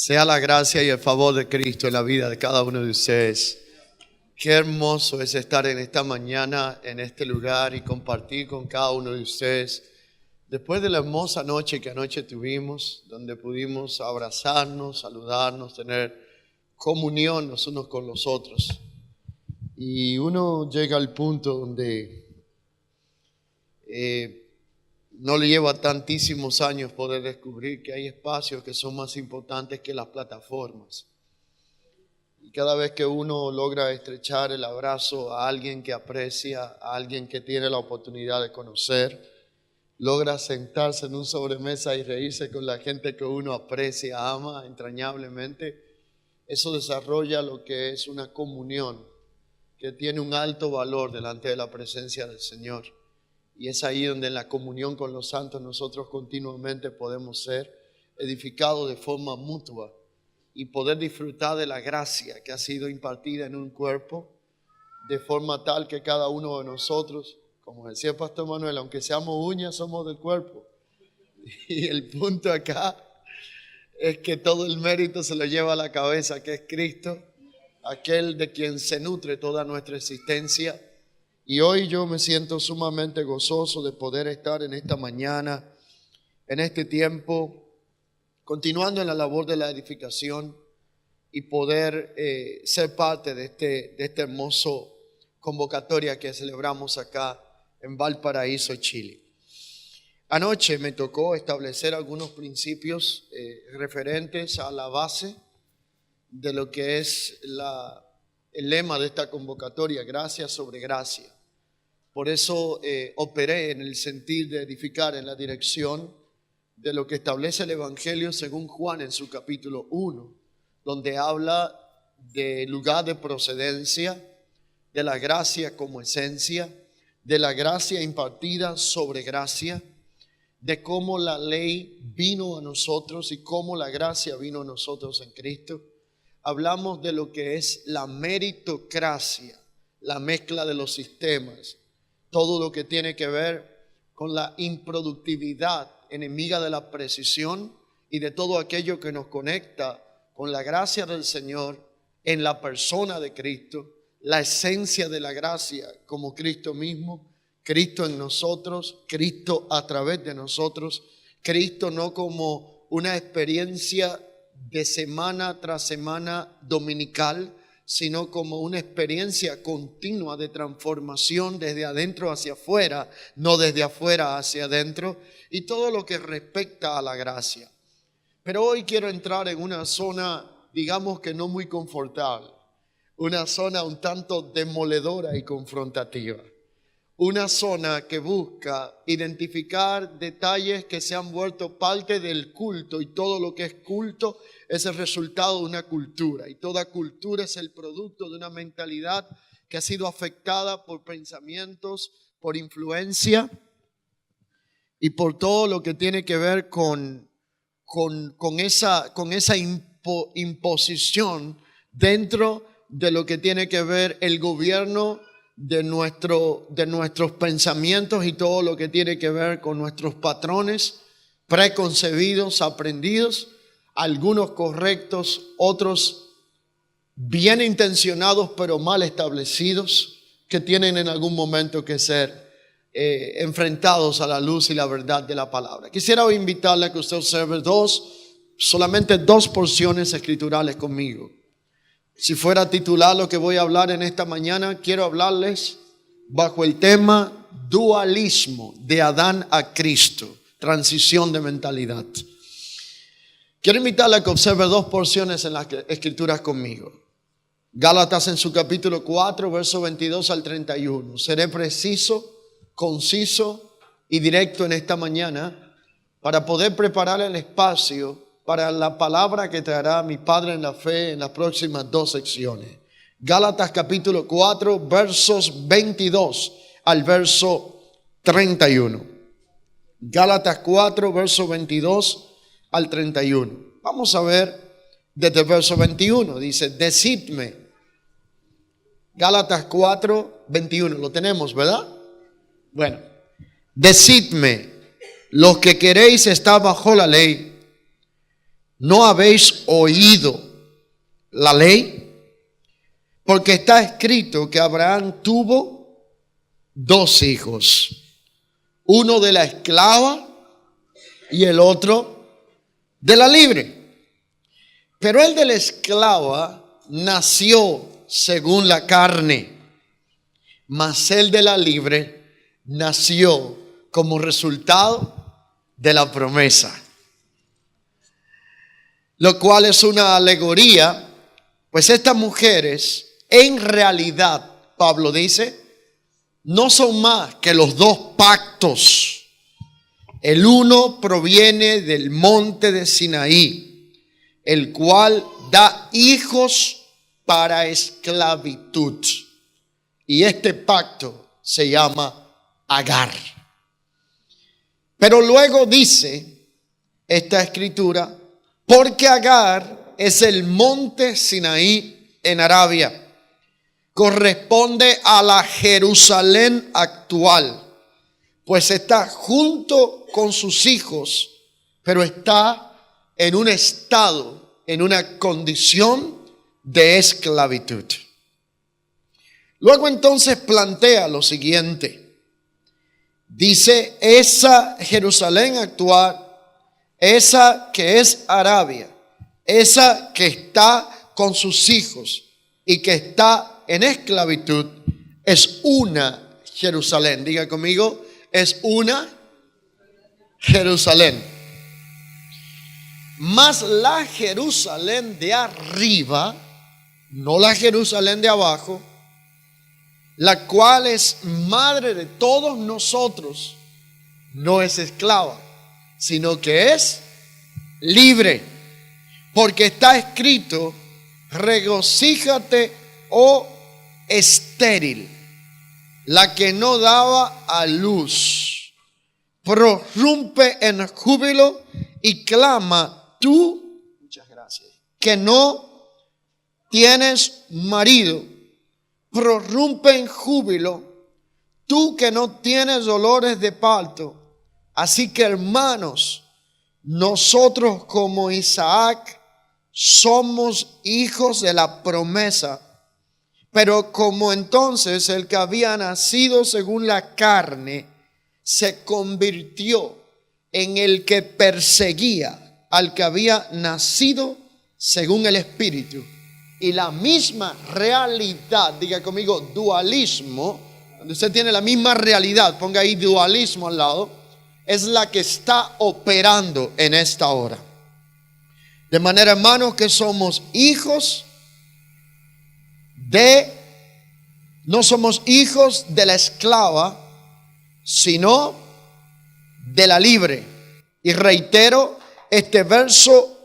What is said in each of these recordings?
Sea la gracia y el favor de Cristo en la vida de cada uno de ustedes. Qué hermoso es estar en esta mañana, en este lugar y compartir con cada uno de ustedes. Después de la hermosa noche que anoche tuvimos, donde pudimos abrazarnos, saludarnos, tener comunión los unos con los otros. Y uno llega al punto donde no le lleva tantísimos años poder descubrir que hay espacios que son más importantes que las plataformas. Y cada vez que uno logra estrechar el abrazo a alguien que aprecia, a alguien que tiene la oportunidad de conocer, logra sentarse en un sobremesa y reírse con la gente que uno aprecia, ama entrañablemente, eso desarrolla lo que es una comunión que tiene un alto valor delante de la presencia del Señor. Y es ahí donde en la comunión con los santos nosotros continuamente podemos ser edificados de forma mutua y poder disfrutar de la gracia que ha sido impartida en un cuerpo, de forma tal que cada uno de nosotros, como decía el pastor Manuel, aunque seamos uñas, somos del cuerpo. Y el punto acá es que todo el mérito se lo lleva a la cabeza, que es Cristo, aquel de quien se nutre toda nuestra existencia. Y hoy yo me siento sumamente gozoso de poder estar en esta mañana, en este tiempo, continuando en la labor de la edificación y poder ser parte de este hermoso convocatoria que celebramos acá en Valparaíso, Chile. Anoche me tocó establecer algunos principios referentes a la base de lo que es el lema de esta convocatoria, gracia sobre gracia. Por eso operé en el sentir de edificar en la dirección de lo que establece el Evangelio según Juan en su capítulo 1, donde habla de lugar de procedencia, de la gracia como esencia, de la gracia impartida sobre gracia, de cómo la ley vino a nosotros y cómo la gracia vino a nosotros en Cristo. Hablamos de lo que es la meritocracia, la mezcla de los sistemas, todo lo que tiene que ver con la improductividad enemiga de la precisión y de todo aquello que nos conecta con la gracia del Señor en la persona de Cristo, la esencia de la gracia como Cristo mismo, Cristo en nosotros, Cristo a través de nosotros, Cristo no como una experiencia de semana tras semana dominical, sino como una experiencia continua de transformación desde adentro hacia afuera, no desde afuera hacia adentro, y todo lo que respecta a la gracia. Pero hoy quiero entrar en una zona, digamos que no muy confortable, una zona un tanto demoledora y confrontativa. Una zona que busca identificar detalles que se han vuelto parte del culto, y todo lo que es culto es el resultado de una cultura, y toda cultura es el producto de una mentalidad que ha sido afectada por pensamientos, por influencia y por todo lo que tiene que ver con esa imposición dentro de lo que tiene que ver el gobierno de nuestros pensamientos y todo lo que tiene que ver con nuestros patrones preconcebidos, aprendidos, algunos correctos, otros bien intencionados pero mal establecidos, que tienen en algún momento que ser enfrentados a la luz y la verdad de la palabra. Quisiera hoy invitarle a que usted observe solamente dos porciones escriturales conmigo. Si fuera a titular lo que voy a hablar en esta mañana, quiero hablarles bajo el tema dualismo de Adán a Cristo, transición de mentalidad. Quiero invitarle a que observe dos porciones en las escrituras conmigo. Gálatas en su capítulo 4, verso 22 al 31. Seré preciso, conciso y directo en esta mañana para poder preparar el espacio para la palabra que traerá mi Padre en la fe en las próximas dos secciones. Gálatas capítulo 4, versos 22 al verso 31. Gálatas 4, verso 22 al 31. Vamos a ver desde el verso 21. Dice, decidme. Gálatas 4, 21. Lo tenemos, ¿verdad? Bueno, decidme, los que queréis estar bajo la ley, ¿no habéis oído la ley? Porque está escrito que Abraham tuvo 2 hijos, uno de la esclava y el otro de la libre. Pero el de la esclava nació según la carne, mas el de la libre nació como resultado de la promesa. Lo cual es una alegoría, pues estas mujeres en realidad, Pablo dice, no son más que los 2 pactos. El uno proviene del monte de Sinaí, el cual da hijos para esclavitud. Y este pacto se llama Agar. Pero luego dice esta escritura, porque Agar es el monte Sinaí en Arabia, corresponde a la Jerusalén actual, pues está junto con sus hijos, pero está en un estado, en una condición de esclavitud. Luego entonces plantea lo siguiente. Dice, esa Jerusalén actual, esa que es Arabia, esa que está con sus hijos y que está en esclavitud, es una Jerusalén. Diga conmigo, es una Jerusalén. Mas la Jerusalén de arriba, no la Jerusalén de abajo, la cual es madre de todos nosotros, no es esclava, sino que es libre. Porque está escrito, regocíjate, oh estéril, la que no daba a luz, prorrumpe en júbilo y clama, tú, muchas gracias, que no tienes marido, prorrumpe en júbilo, tú que no tienes dolores de parto. Así que hermanos, nosotros como Isaac somos hijos de la promesa. Pero como entonces el que había nacido según la carne se convirtió en el que perseguía al que había nacido según el Espíritu, y la misma realidad, diga conmigo dualismo, donde usted tiene la misma realidad, ponga ahí dualismo al lado, es la que está operando en esta hora. De manera, hermanos, que somos hijos no somos hijos de la esclava, sino de la libre. Y reitero este verso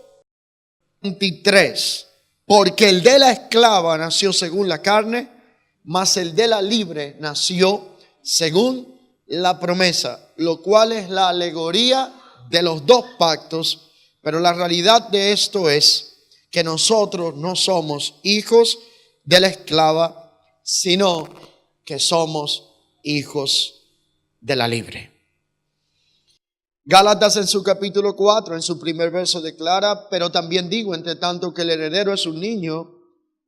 23, porque el de la esclava nació según la carne, mas el de la libre nació según la promesa, lo cual es la alegoría de los 2 pactos. Pero la realidad de esto es que nosotros no somos hijos de la esclava, sino que somos hijos de la libre. Gálatas en su capítulo 4, en su primer verso declara, pero también digo, entre tanto que el heredero es un niño,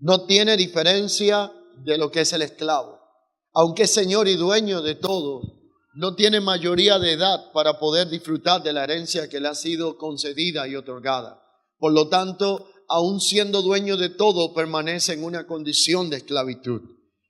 no tiene diferencia de lo que es el esclavo. Aunque es señor y dueño de todo, no tiene mayoría de edad para poder disfrutar de la herencia que le ha sido concedida y otorgada. Por lo tanto, aun siendo dueño de todo, permanece en una condición de esclavitud.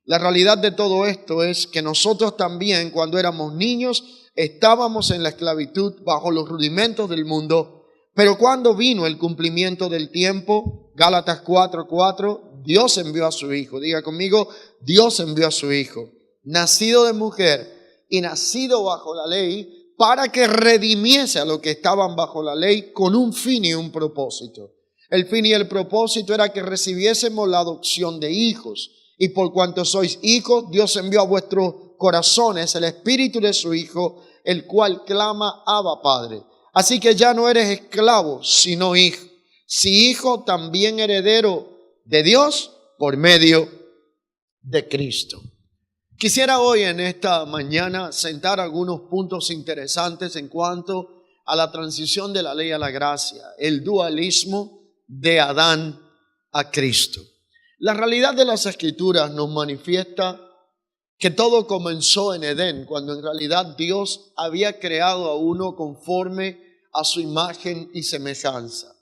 La realidad de todo esto es que nosotros también, cuando éramos niños, estábamos en la esclavitud bajo los rudimentos del mundo, pero cuando vino el cumplimiento del tiempo, Gálatas 4:4, Dios envió a su Hijo. Diga conmigo, Dios envió a su Hijo, nacido de mujer y nacido bajo la ley, para que redimiese a los que estaban bajo la ley con un fin y un propósito. El fin y el propósito era que recibiésemos la adopción de hijos. Y por cuanto sois hijos, Dios envió a vuestros corazones el Espíritu de su Hijo, el cual clama, Abba, Padre. Así que ya no eres esclavo, sino hijo. Si hijo, también heredero de Dios por medio de Cristo. Quisiera hoy en esta mañana sentar algunos puntos interesantes en cuanto a la transición de la ley a la gracia, el dualismo de Adán a Cristo. La realidad de las Escrituras nos manifiesta que todo comenzó en Edén, cuando en realidad Dios había creado a uno conforme a su imagen y semejanza.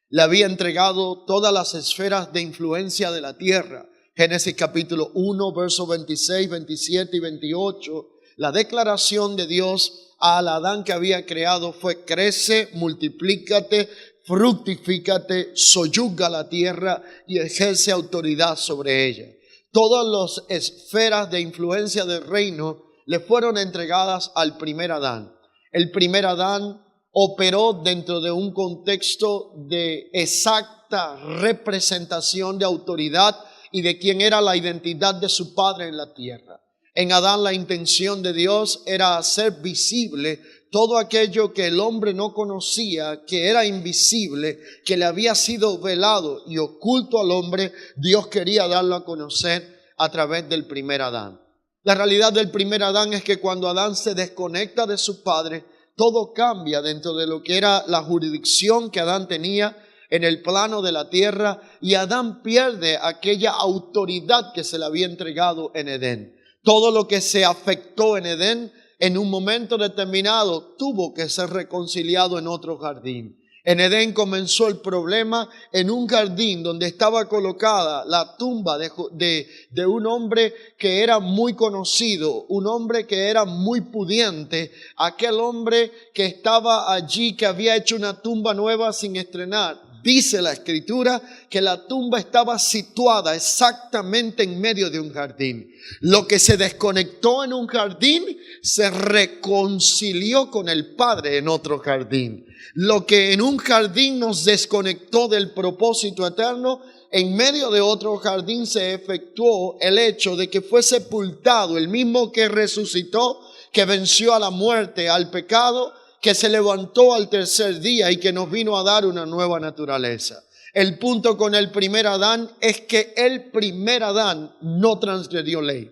Le había entregado todas las esferas de influencia de la tierra. Génesis capítulo 1, versos 26, 27 y 28. La declaración de Dios al Adán que había creado fue: crece, multiplícate, fructifícate, soyuga la tierra y ejerce autoridad sobre ella. Todas las esferas de influencia del reino le fueron entregadas al primer Adán. El primer Adán operó dentro de un contexto de exacta representación de autoridad y de quién era la identidad de su padre en la tierra. En Adán la intención de Dios era hacer visible todo aquello que el hombre no conocía, que era invisible, que le había sido velado y oculto al hombre. Dios quería darlo a conocer a través del primer Adán. La realidad del primer Adán es que cuando Adán se desconecta de su padre, todo cambia dentro de lo que era la jurisdicción que Adán tenía en el plano de la tierra, y Adán pierde aquella autoridad que se le había entregado en Edén. Todo lo que se afectó en Edén, en un momento determinado, tuvo que ser reconciliado en otro jardín. En Edén comenzó el problema en un jardín donde estaba colocada la tumba de un hombre que era muy conocido, un hombre que era muy pudiente, aquel hombre que estaba allí, que había hecho una tumba nueva sin estrenar. Dice la Escritura que la tumba estaba situada exactamente en medio de un jardín. Lo que se desconectó en un jardín se reconcilió con el Padre en otro jardín. Lo que en un jardín nos desconectó del propósito eterno, en medio de otro jardín se efectuó el hecho de que fue sepultado, el mismo que resucitó, que venció a la muerte, al pecado, que se levantó al tercer día y que nos vino a dar una nueva naturaleza. El punto con el primer Adán es que el primer Adán no transgredió ley.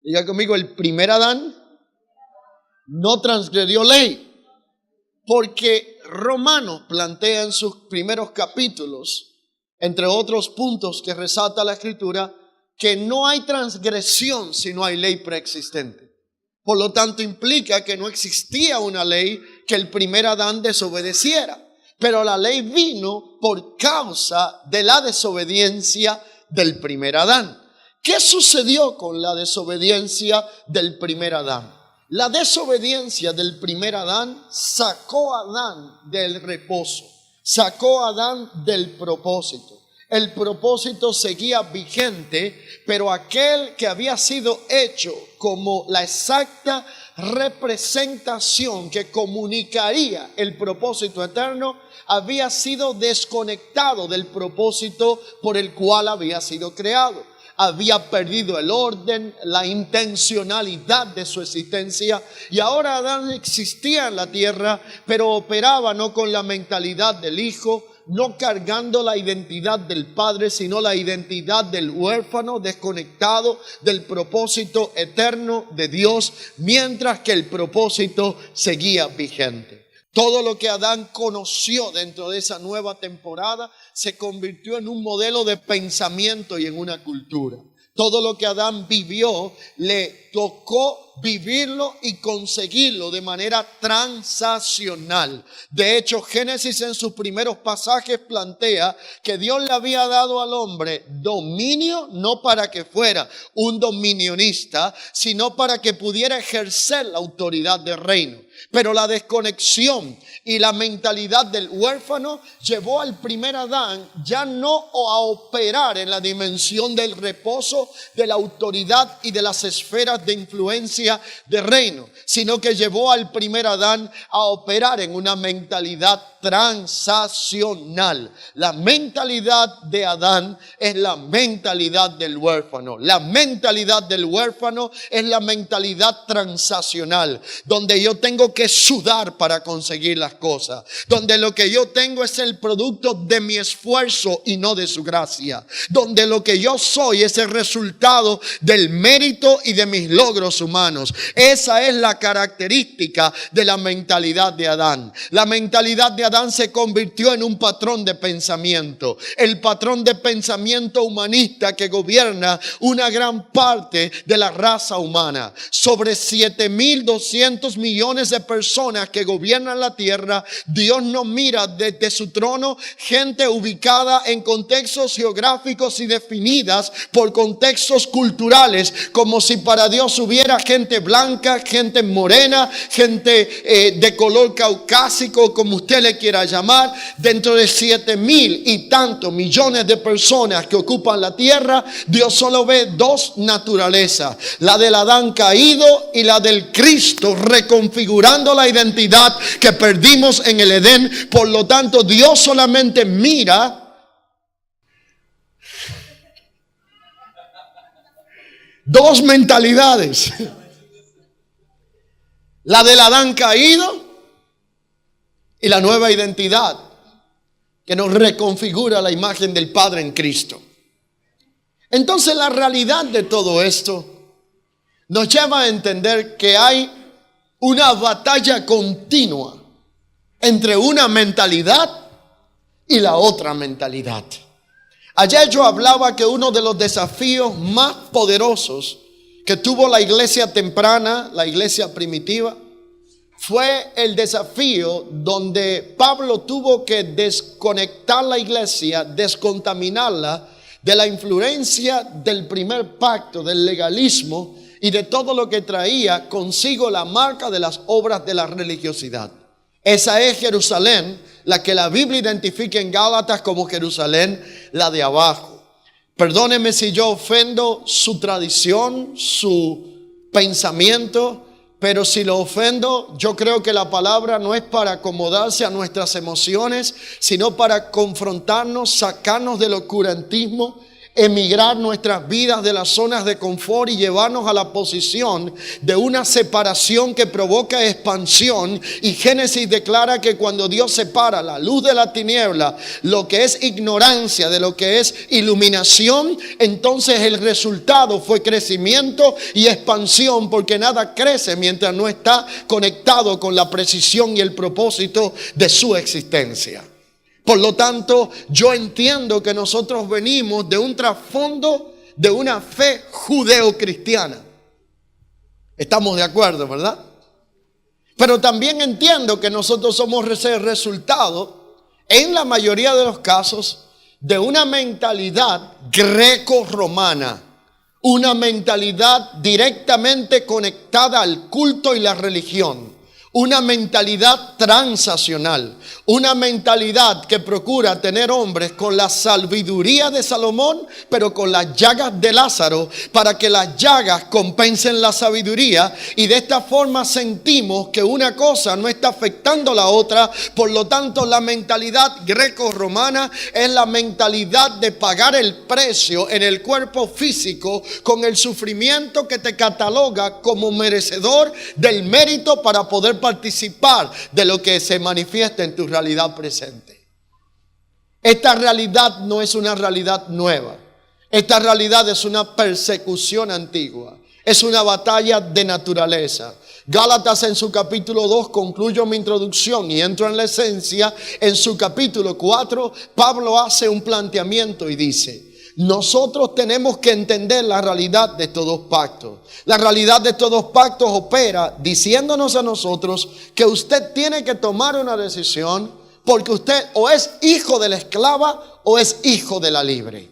Diga conmigo, el primer Adán no transgredió ley. Porque Romanos plantea en sus primeros capítulos, entre otros puntos que resalta la Escritura, que no hay transgresión si no hay ley preexistente. Por lo tanto, implica que no existía una ley que el primer Adán desobedeciera. Pero la ley vino por causa de la desobediencia del primer Adán. ¿Qué sucedió con la desobediencia del primer Adán? La desobediencia del primer Adán sacó a Adán del reposo, sacó a Adán del propósito. El propósito seguía vigente, pero aquel que había sido hecho como la exacta representación que comunicaría el propósito eterno, había sido desconectado del propósito por el cual había sido creado. Había perdido el orden, la intencionalidad de su existencia, y ahora Adán existía en la tierra, pero operaba no con la mentalidad del hijo, no cargando la identidad del padre, sino la identidad del huérfano, desconectado del propósito eterno de Dios, mientras que el propósito seguía vigente. Todo lo que Adán conoció dentro de esa nueva temporada se convirtió en un modelo de pensamiento y en una cultura. Todo lo que Adán vivió le tocó vivirlo y conseguirlo de manera transaccional. De hecho, Génesis en sus primeros pasajes plantea que Dios le había dado al hombre dominio, no para que fuera un dominionista, sino para que pudiera ejercer la autoridad del reino. Pero la desconexión y la mentalidad del huérfano llevó al primer Adán ya no a operar en la dimensión del reposo, de la autoridad y de las esferas de influencia del reino, sino que llevó al primer Adán a operar en una mentalidad transaccional. La mentalidad de Adán es la mentalidad del huérfano. La mentalidad del huérfano es la mentalidad transaccional, donde yo tengo que sudar para conseguir las cosas, donde lo que yo tengo es el producto de mi esfuerzo y no de su gracia, donde lo que yo soy es el resultado del mérito y de mis logros humanos. humanos. Esa es la característica de la mentalidad de Adán. La mentalidad de Adán se convirtió en un patrón de pensamiento. El patrón de pensamiento humanista que gobierna una gran parte de la raza humana. Sobre 7.200 millones de personas que gobiernan la tierra. Dios nos mira desde su trono, gente ubicada en contextos geográficos y definidas por contextos culturales, como si para Dios hubiera gente blanca, gente morena, gente de color caucásico, como usted le quiera llamar. Dentro de 7.000 y tantos millones de personas que ocupan la tierra, Dios solo ve dos naturalezas: la del Adán caído y la del Cristo, reconfigurando la identidad que perdimos en el Edén. Por lo tanto, Dios solamente mira dos mentalidades: la del Adán caído y la nueva identidad que nos reconfigura la imagen del Padre en Cristo. Entonces, la realidad de todo esto nos lleva a entender que hay una batalla continua entre una mentalidad y la otra mentalidad. Ayer yo hablaba que uno de los desafíos más poderosos que tuvo la iglesia temprana, la iglesia primitiva, fue el desafío donde Pablo tuvo que desconectar la iglesia, descontaminarla de la influencia del primer pacto, del legalismo y de todo lo que traía consigo la marca de las obras de la religiosidad. Esa es Jerusalén, la que la Biblia identifica en Gálatas como Jerusalén, la de abajo. Perdóneme si yo ofendo su tradición, su pensamiento, pero si lo ofendo, yo creo que la palabra no es para acomodarse a nuestras emociones, sino para confrontarnos, sacarnos del oscurantismo, emigrar nuestras vidas de las zonas de confort y llevarnos a la posición de una separación que provoca expansión. Y Génesis declara que cuando Dios separa la luz de la tiniebla, lo que es ignorancia de lo que es iluminación, entonces el resultado fue crecimiento y expansión, porque nada crece mientras no está conectado con la precisión y el propósito de su existencia. Por lo tanto, yo entiendo que nosotros venimos de un trasfondo de una fe judeocristiana. Estamos de acuerdo, ¿verdad? Pero también entiendo que nosotros somos el resultado, en la mayoría de los casos, de una mentalidad greco-romana. Una mentalidad directamente conectada al culto y la religión. Una mentalidad transaccional, una mentalidad que procura tener hombres con la sabiduría de Salomón, pero con las llagas de Lázaro, para que las llagas compensen la sabiduría, y de esta forma sentimos que una cosa no está afectando a la otra. Por lo tanto, la mentalidad greco-romana es la mentalidad de pagar el precio en el cuerpo físico con el sufrimiento que te cataloga como merecedor del mérito para poder participar de lo que se manifiesta en tu realidad presente. Esta realidad no es una realidad nueva. Esta realidad es una persecución antigua. Es una batalla de naturaleza. Gálatas en su capítulo 2, concluyo mi introducción y entro en la esencia. En su capítulo 4, Pablo hace un planteamiento y dice: nosotros tenemos que entender la realidad de todos pactos. La realidad de todos pactos opera diciéndonos a nosotros que usted tiene que tomar una decisión, porque usted o es hijo de la esclava o es hijo de la libre.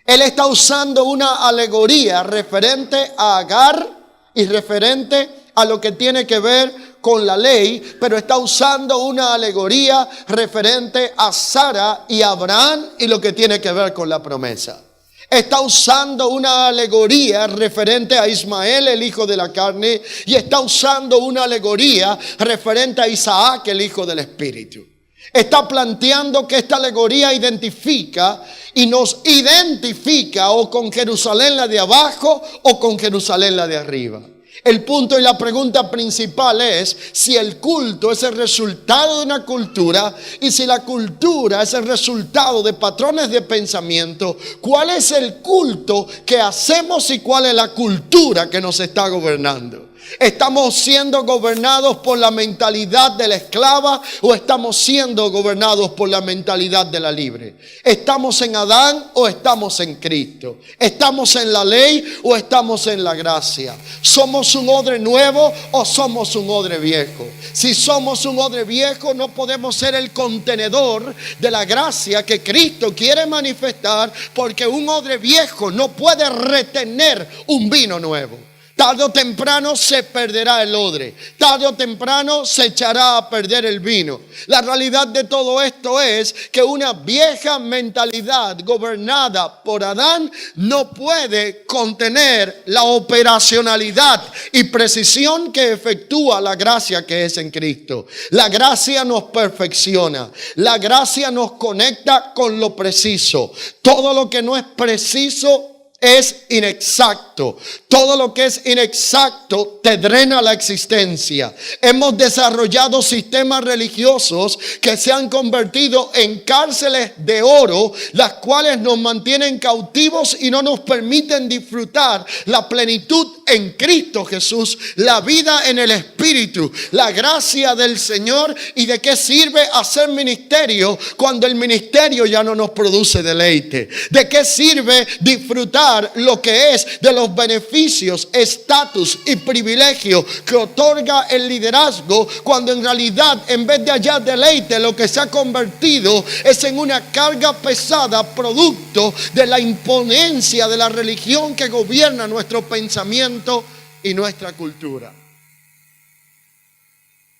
Él está usando una alegoría referente a Agar y referente a lo que tiene que ver con la ley, pero está usando una alegoría referente a Sara y Abraham y lo que tiene que ver con la promesa. Está usando una alegoría referente a Ismael, el hijo de la carne, y está usando una alegoría referente a Isaac, el hijo del espíritu. Está planteando que esta alegoría identifica y nos identifica o con Jerusalén la de abajo o con Jerusalén la de arriba. El punto y la pregunta principal es si el culto es el resultado de una cultura, y si la cultura es el resultado de patrones de pensamiento, ¿cuál es el culto que hacemos y cuál es la cultura que nos está gobernando? ¿Estamos siendo gobernados por la mentalidad de la esclava o estamos siendo gobernados por la mentalidad de la libre? ¿Estamos en Adán o estamos en Cristo? ¿Estamos en la ley o estamos en la gracia? ¿Somos un odre nuevo o somos un odre viejo? Si somos un odre viejo, no podemos ser el contenedor de la gracia que Cristo quiere manifestar, porque un odre viejo no puede retener un vino nuevo. Tarde o temprano se perderá el odre. Tarde o temprano se echará a perder el vino. La realidad de todo esto es que una vieja mentalidad gobernada por Adán no puede contener la operacionalidad y precisión que efectúa la gracia que es en Cristo. La gracia nos perfecciona. La gracia nos conecta con lo preciso. Todo lo que no es preciso es inexacto. Todo lo que es inexacto te drena la existencia. Hemos desarrollado sistemas religiosos que se han convertido en cárceles de oro, las cuales nos mantienen cautivos y no nos permiten disfrutar la plenitud en Cristo Jesús, la vida en el Espíritu, la gracia del Señor. ¿Y de qué sirve hacer ministerio cuando el ministerio ya no nos produce deleite? ¿De qué sirve disfrutar lo que es de los beneficios, estatus y privilegios que otorga el liderazgo, cuando en realidad, en vez de hallar deleite, lo que se ha convertido es en una carga pesada, producto de la imponencia de la religión que gobierna nuestro pensamiento y nuestra cultura?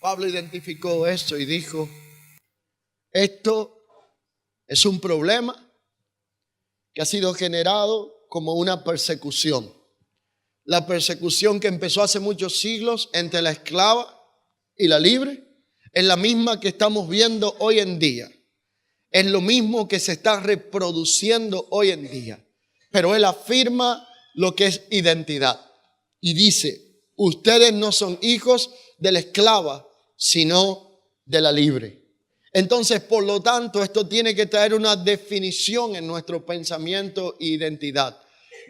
Pablo identificó esto y dijo: esto es un problema que ha sido generado como una persecución. La persecución que empezó hace muchos siglos entre la esclava y la libre es la misma que estamos viendo hoy en día. Es lo mismo que se está reproduciendo hoy en día. Pero él afirma lo que es identidad y dice: ustedes no son hijos de la esclava, sino de la libre. Entonces, por lo tanto, esto tiene que traer una definición en nuestro pensamiento e identidad.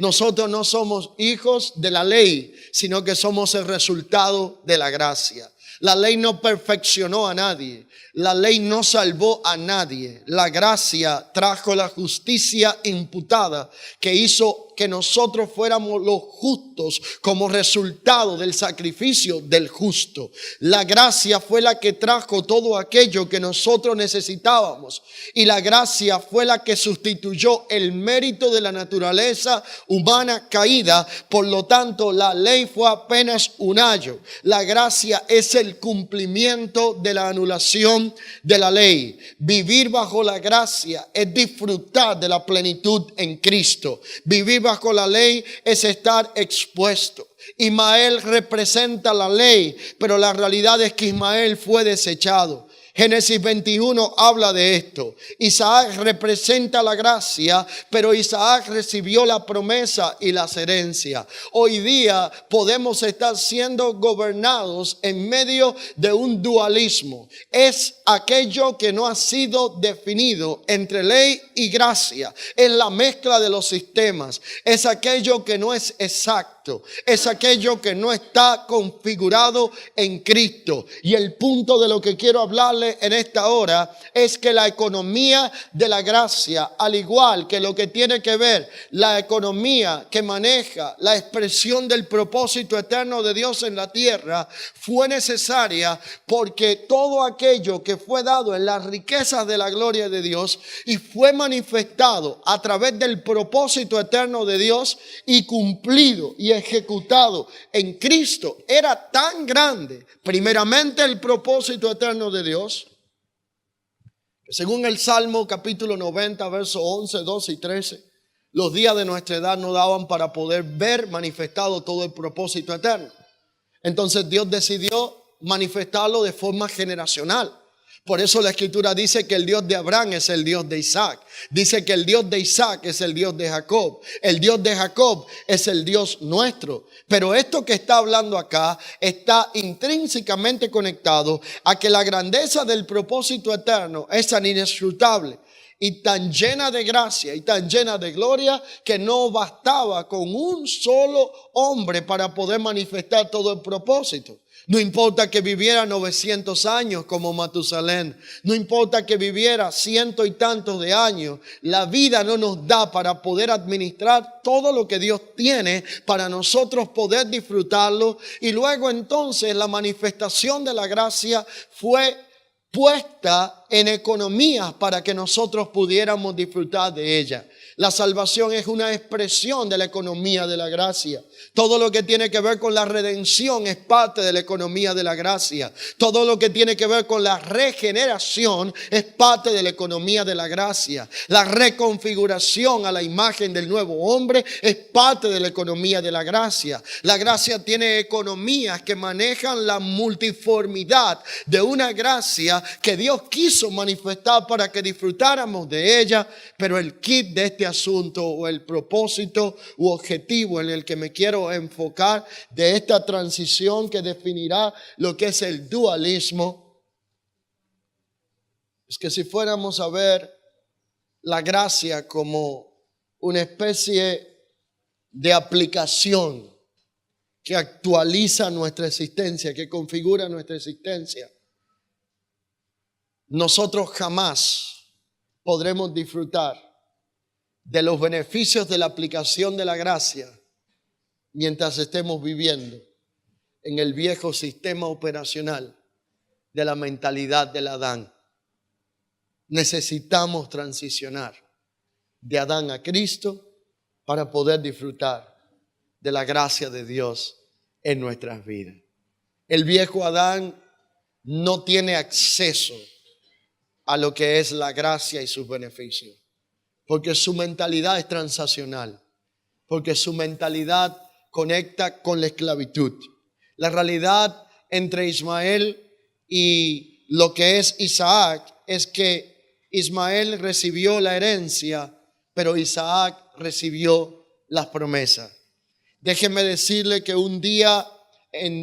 Nosotros no somos hijos de la ley, sino que somos el resultado de la gracia. La ley no perfeccionó a nadie. La ley no salvó a nadie. La gracia trajo la justicia imputada que hizo que nosotros fuéramos los justos como resultado del sacrificio del justo. La gracia fue la que trajo todo aquello que nosotros necesitábamos. Y la gracia fue la que sustituyó el mérito de la naturaleza humana caída. Por lo tanto, la ley fue apenas un ayo. La gracia es el cumplimiento de la anulación de la ley. Vivir bajo la gracia es disfrutar de la plenitud en Cristo. Vivir bajo la ley es estar expuesto. Ismael representa la ley, pero la realidad es que Ismael fue desechado. Génesis 21 habla de esto. Isaac representa la gracia, pero Isaac recibió la promesa y las herencias. Hoy día podemos estar siendo gobernados en medio de un dualismo. Es aquello que no ha sido definido entre ley y gracia. Es la mezcla de los sistemas. Es aquello que no es exacto. Es aquello que no está configurado en Cristo. Y el punto de lo que quiero hablarle en esta hora es que la economía de la gracia, al igual que lo que tiene que ver la economía que maneja la expresión del propósito eterno de Dios en la tierra, fue necesaria porque todo aquello que fue dado en las riquezas de la gloria de Dios y fue manifestado a través del propósito eterno de Dios y cumplido y ejecutado en Cristo, era tan grande, primeramente el propósito eterno de Dios, que según el Salmo capítulo 90, versos 11, 12 y 13, los días de nuestra edad no daban para poder ver manifestado todo el propósito eterno. Entonces Dios decidió manifestarlo de forma generacional. Por eso la Escritura dice que el Dios de Abraham es el Dios de Isaac. Dice que el Dios de Isaac es el Dios de Jacob. El Dios de Jacob es el Dios nuestro. Pero esto que está hablando acá está intrínsecamente conectado a que la grandeza del propósito eterno es tan inescrutable y tan llena de gracia y tan llena de gloria que no bastaba con un solo hombre para poder manifestar todo el propósito. No importa que viviera 900 años como Matusalén, no importa que viviera cientos y tantos de años, la vida no nos da para poder administrar todo lo que Dios tiene para nosotros poder disfrutarlo. Y luego entonces la manifestación de la gracia fue puesta en economías para que nosotros pudiéramos disfrutar de ella. La salvación es una expresión de la economía de la gracia. Todo lo que tiene que ver con la redención es parte de la economía de la gracia. Todo lo que tiene que ver con la regeneración es parte de la economía de la gracia. La reconfiguración a la imagen del nuevo hombre es parte de la economía de la gracia. La gracia tiene economías que manejan la multiformidad de una gracia que Dios quiso manifestar para que disfrutáramos de ella, pero el kit de este asunto o el propósito u objetivo en el que me quiero enfocar de esta transición que definirá lo que es el dualismo es que si fuéramos a ver la gracia como una especie de aplicación que actualiza nuestra existencia, que configura nuestra existencia, nosotros jamás podremos disfrutar de los beneficios de la aplicación de la gracia mientras estemos viviendo en el viejo sistema operacional de la mentalidad del Adán. Necesitamos transicionar de Adán a Cristo para poder disfrutar de la gracia de Dios en nuestras vidas. El viejo Adán no tiene acceso a lo que es la gracia y sus beneficios, porque su mentalidad es transaccional, porque su mentalidad conecta con la esclavitud. La realidad entre Ismael y lo que es Isaac es que Ismael recibió la herencia, pero Isaac recibió las promesas. Déjeme decirle que un día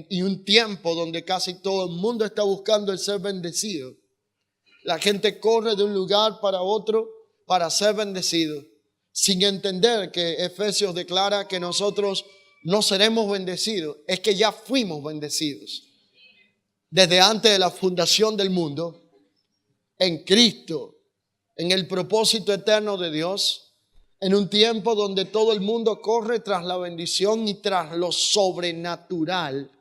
y un tiempo donde casi todo el mundo está buscando el ser bendecido, la gente corre de un lugar para otro para ser bendecido, sin entender que Efesios declara que nosotros no seremos bendecidos, es que ya fuimos bendecidos. Desde antes de la fundación del mundo, en Cristo, en el propósito eterno de Dios, en un tiempo donde todo el mundo corre tras la bendición y tras lo sobrenatural.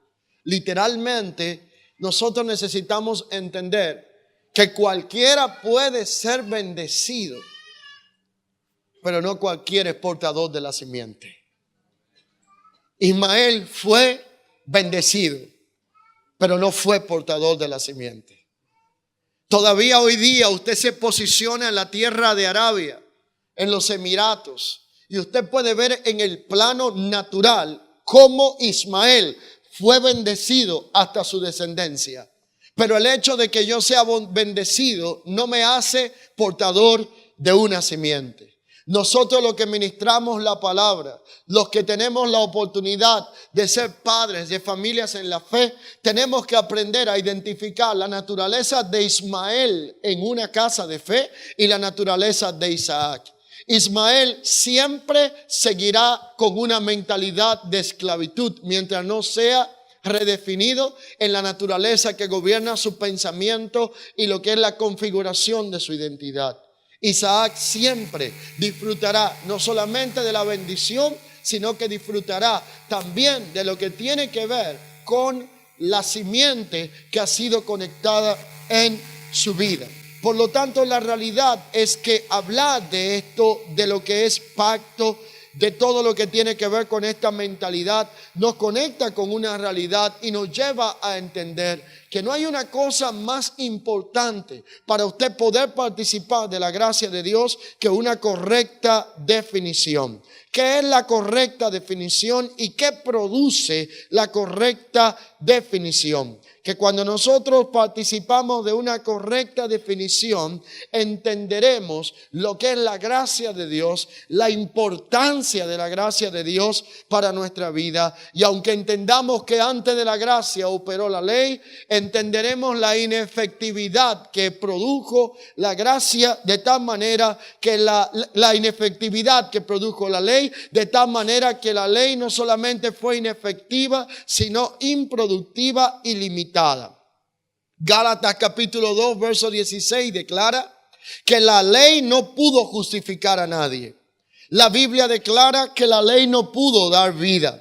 Literalmente, nosotros necesitamos entender que cualquiera puede ser bendecido, pero no cualquiera es portador de la simiente. Ismael fue bendecido, pero no fue portador de la simiente. Todavía hoy día usted se posiciona en la tierra de Arabia, en los Emiratos, y usted puede ver en el plano natural cómo Ismael fue bendecido hasta su descendencia. Pero el hecho de que yo sea bendecido no me hace portador de una simiente. Nosotros los que ministramos la palabra, los que tenemos la oportunidad de ser padres de familias en la fe, tenemos que aprender a identificar la naturaleza de Ismael en una casa de fe y la naturaleza de Isaac. Ismael siempre seguirá con una mentalidad de esclavitud mientras no sea redefinido en la naturaleza que gobierna su pensamiento y lo que es la configuración de su identidad. Isaac siempre disfrutará no solamente de la bendición, sino que disfrutará también de lo que tiene que ver con la simiente que ha sido conectada en su vida. Por lo tanto, la realidad es que hablar de esto, de lo que es pacto, de todo lo que tiene que ver con esta mentalidad, nos conecta con una realidad y nos lleva a entender que no hay una cosa más importante para usted poder participar de la gracia de Dios que una correcta definición. ¿Qué es la correcta definición y qué produce la correcta definición? Que cuando nosotros participamos de una correcta definición, entenderemos lo que es la gracia de Dios, la importancia de la gracia de Dios para nuestra vida. Y aunque entendamos que antes de la gracia operó la ley, entenderemos la inefectividad que produjo la gracia, de tal manera que la inefectividad que produjo la ley, de tal manera que la ley no solamente fue inefectiva, sino improductiva y limitada. Gálatas capítulo 2, verso 16 declara que la ley no pudo justificar a nadie. La Biblia declara que la ley no pudo dar vida.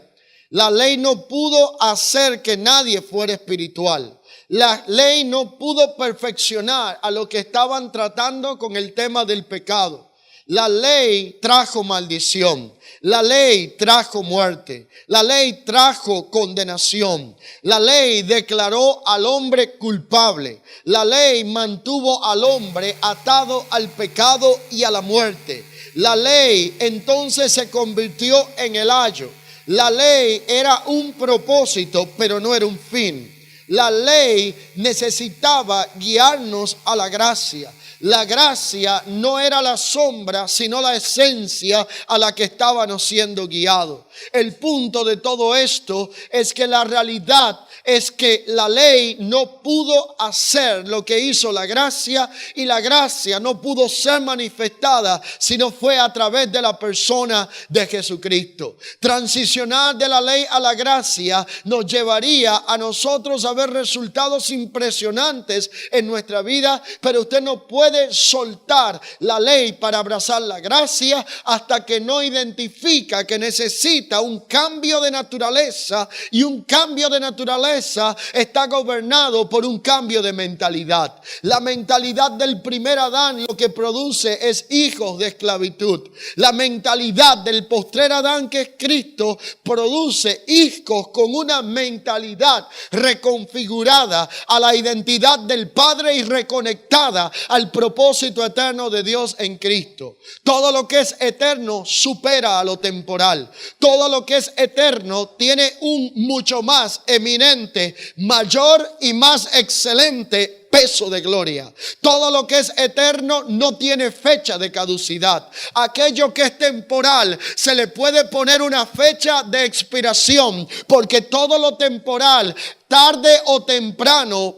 La ley no pudo hacer que nadie fuera espiritual. La ley no pudo perfeccionar a los que estaban tratando con el tema del pecado. La ley trajo maldición. La ley trajo muerte. La ley trajo condenación. La ley declaró al hombre culpable. La ley mantuvo al hombre atado al pecado y a la muerte. La ley entonces se convirtió en el ayo. La ley era un propósito, pero no era un fin. La ley necesitaba guiarnos a la gracia. La gracia no era la sombra, sino la esencia a la que estábamos siendo guiados. El punto de todo esto es que la realidad es que la ley no pudo hacer lo que hizo la gracia, y la gracia no pudo ser manifestada sino fue a través de la persona de Jesucristo. Transicionar de la ley a la gracia nos llevaría a nosotros a ver resultados impresionantes en nuestra vida, pero usted no puede soltar la ley para abrazar la gracia hasta que no identifica que necesita un cambio de naturaleza, y un cambio de naturaleza está gobernado por un cambio de mentalidad. La mentalidad del primer Adán lo que produce es hijos de esclavitud. La mentalidad del postrer Adán, que es Cristo, produce hijos con una mentalidad reconfigurada a la identidad del Padre y reconectada al propósito eterno de Dios en Cristo. Todo lo que es eterno supera a lo temporal. Todo lo que es eterno tiene un mucho más eminente, mayor y más excelente peso de gloria. Todo lo que es eterno no tiene fecha de caducidad. Aquello que es temporal se le puede poner una fecha de expiración, porque todo lo temporal tarde o temprano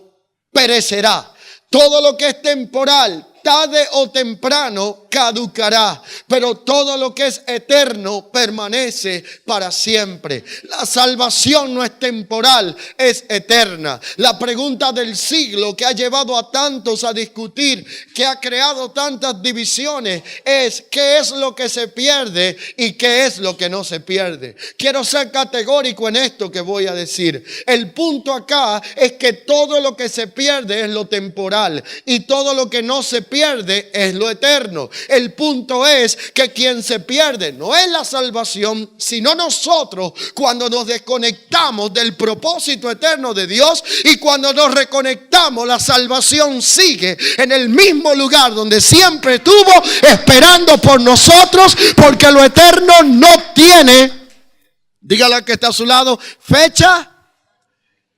perecerá. Todo lo que es temporal tarde o temprano caducará, pero todo lo que es eterno permanece para siempre. La salvación no es temporal, es eterna. La pregunta del siglo que ha llevado a tantos a discutir, que ha creado tantas divisiones, es: ¿qué es lo que se pierde y qué es lo que no se pierde? Quiero ser categórico en esto que voy a decir. El punto acá es que todo lo que se pierde es lo temporal, y todo lo que no se pierde es lo eterno. El punto es que quien se pierde no es la salvación, sino nosotros, cuando nos desconectamos del propósito eterno de Dios. Y cuando nos reconectamos, la salvación sigue en el mismo lugar donde siempre estuvo, esperando por nosotros, porque lo eterno no tiene, dígale al que está a su lado, fecha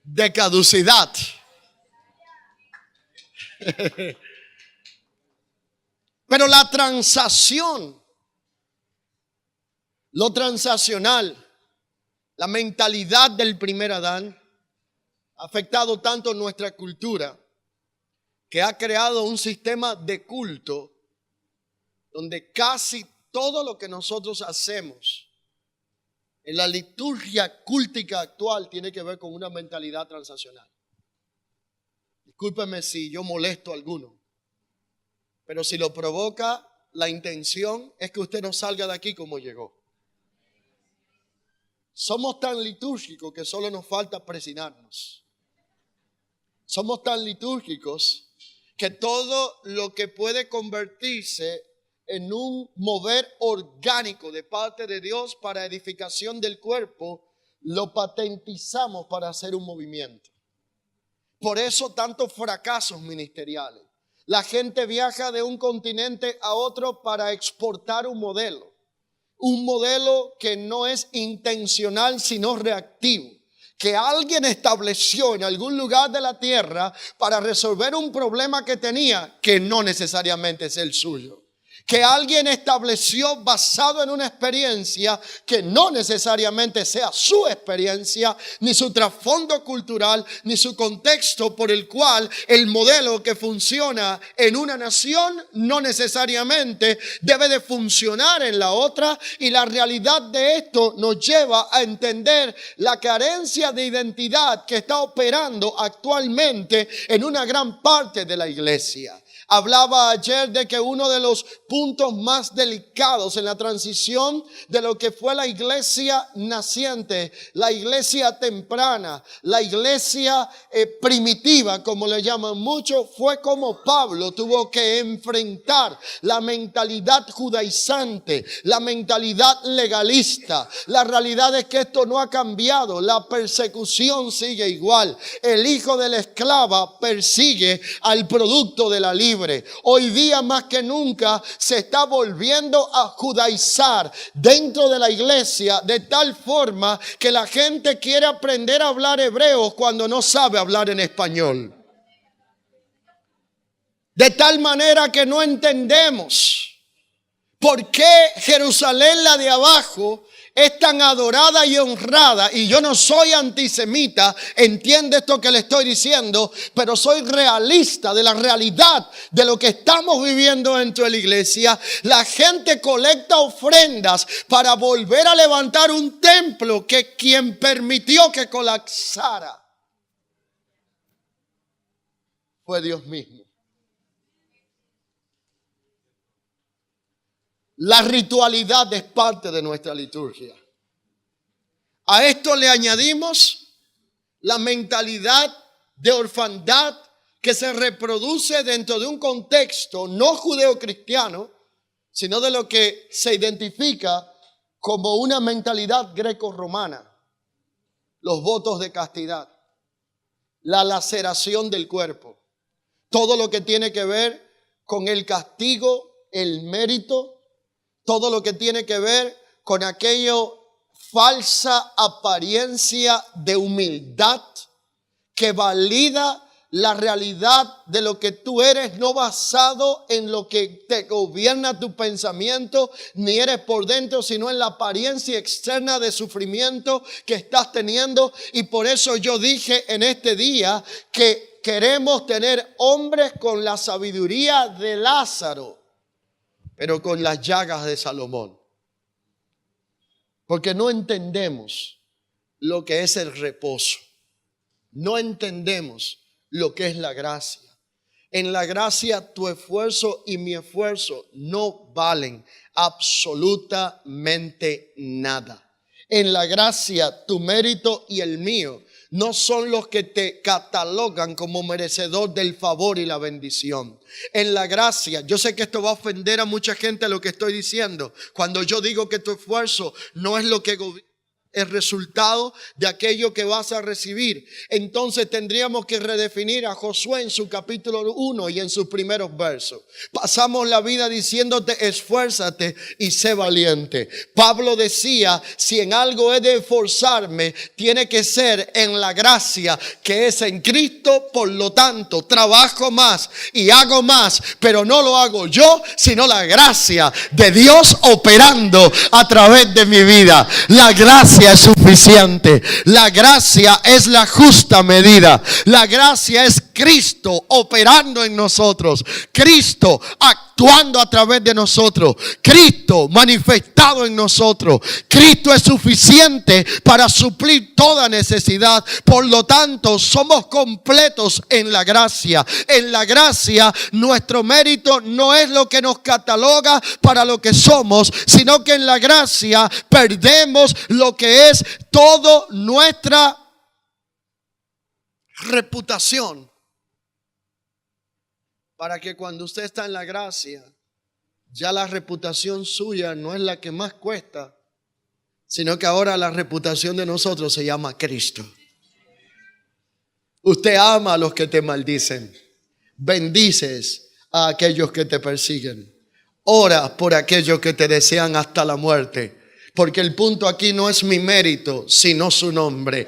de caducidad. Pero la transacción, lo transaccional, la mentalidad del primer Adán ha afectado tanto nuestra cultura que ha creado un sistema de culto donde casi todo lo que nosotros hacemos en la liturgia cultica actual tiene que ver con una mentalidad transaccional. Discúlpeme si yo molesto a alguno, pero si lo provoca, la intención es que usted no salga de aquí como llegó. Somos tan litúrgicos que solo nos falta presinarnos. Somos tan litúrgicos que todo lo que puede convertirse en un mover orgánico de parte de Dios para edificación del cuerpo, lo patentizamos para hacer un movimiento. Por eso tantos fracasos ministeriales. La gente viaja de un continente a otro para exportar un modelo que no es intencional sino reactivo, que alguien estableció en algún lugar de la tierra para resolver un problema que tenía, que no necesariamente es el suyo. que alguien estableció basado en una experiencia que no necesariamente sea su experiencia, ni su trasfondo cultural, ni su contexto, por el cual el modelo que funciona en una nación no necesariamente debe de funcionar en la otra. Y la realidad de esto nos lleva a entender la carencia de identidad que está operando actualmente en una gran parte de la iglesia. Hablaba ayer de que uno de los puntos más delicados en la transición de lo que fue la iglesia naciente, la iglesia temprana, la iglesia primitiva, como le llaman muchos, fue como Pablo tuvo que enfrentar la mentalidad judaizante, la mentalidad legalista. La realidad es que esto no ha cambiado, la persecución sigue igual. El hijo de la esclava persigue al producto de la libre. Hoy día más que nunca se está volviendo a judaizar dentro de la iglesia de tal forma que la gente quiere aprender a hablar hebreo cuando no sabe hablar en español. De tal manera que no entendemos por qué Jerusalén, la de abajo, es tan adorada y honrada. Y yo no soy antisemita, entiende esto que le estoy diciendo, pero soy realista de la realidad de lo que estamos viviendo dentro de la iglesia. La gente colecta ofrendas para volver a levantar un templo que quien permitió que colapsara fue Dios mismo. La ritualidad es parte de nuestra liturgia. A esto le añadimos la mentalidad de orfandad que se reproduce dentro de un contexto no judeo-cristiano, sino de lo que se identifica como una mentalidad greco-romana. Los votos de castidad, la laceración del cuerpo, todo lo que tiene que ver con el castigo, el mérito, todo lo que tiene que ver con aquello falsa apariencia de humildad que valida la realidad de lo que tú eres, no basado en lo que te gobierna tu pensamiento, ni eres por dentro, sino en la apariencia externa de sufrimiento que estás teniendo. Y por eso yo dije en este día que queremos tener hombres con la sabiduría de Lázaro, pero con las llagas de Salomón. Porque no entendemos lo que es el reposo. No entendemos lo que es la gracia. En la gracia tu esfuerzo y mi esfuerzo no valen absolutamente nada. En la gracia tu mérito y el mío no son los que te catalogan como merecedor del favor y la bendición. En la gracia, yo sé que esto va a ofender a mucha gente lo que estoy diciendo. Cuando yo digo que tu esfuerzo no es lo que el resultado de aquello que vas a recibir, entonces tendríamos que redefinir a Josué en su capítulo 1 y en sus primeros versos. Pasamos la vida diciéndote esfuérzate y sé valiente. Pablo decía, si en algo he de esforzarme, tiene que ser en la gracia que es en Cristo. Por lo tanto, trabajo más y hago más, pero no lo hago yo, sino la gracia de Dios operando a través de mi vida. La gracia es suficiente. La gracia es la justa medida. La gracia es Cristo operando en nosotros. Cristo actuando a través de nosotros. Cristo manifestado en nosotros. Cristo es suficiente para suplir toda necesidad. Por lo tanto, somos completos en la gracia. En la gracia, nuestro mérito no es lo que nos cataloga para lo que somos, sino que en la gracia perdemos lo que es toda nuestra reputación, para que cuando usted está en la gracia, ya la reputación suya no es la que más cuesta, sino que ahora la reputación de nosotros se llama Cristo. Usted ama a los que te maldicen, bendices a aquellos que te persiguen, ora por aquellos que te desean hasta la muerte. Porque el punto aquí no es mi mérito, sino su nombre.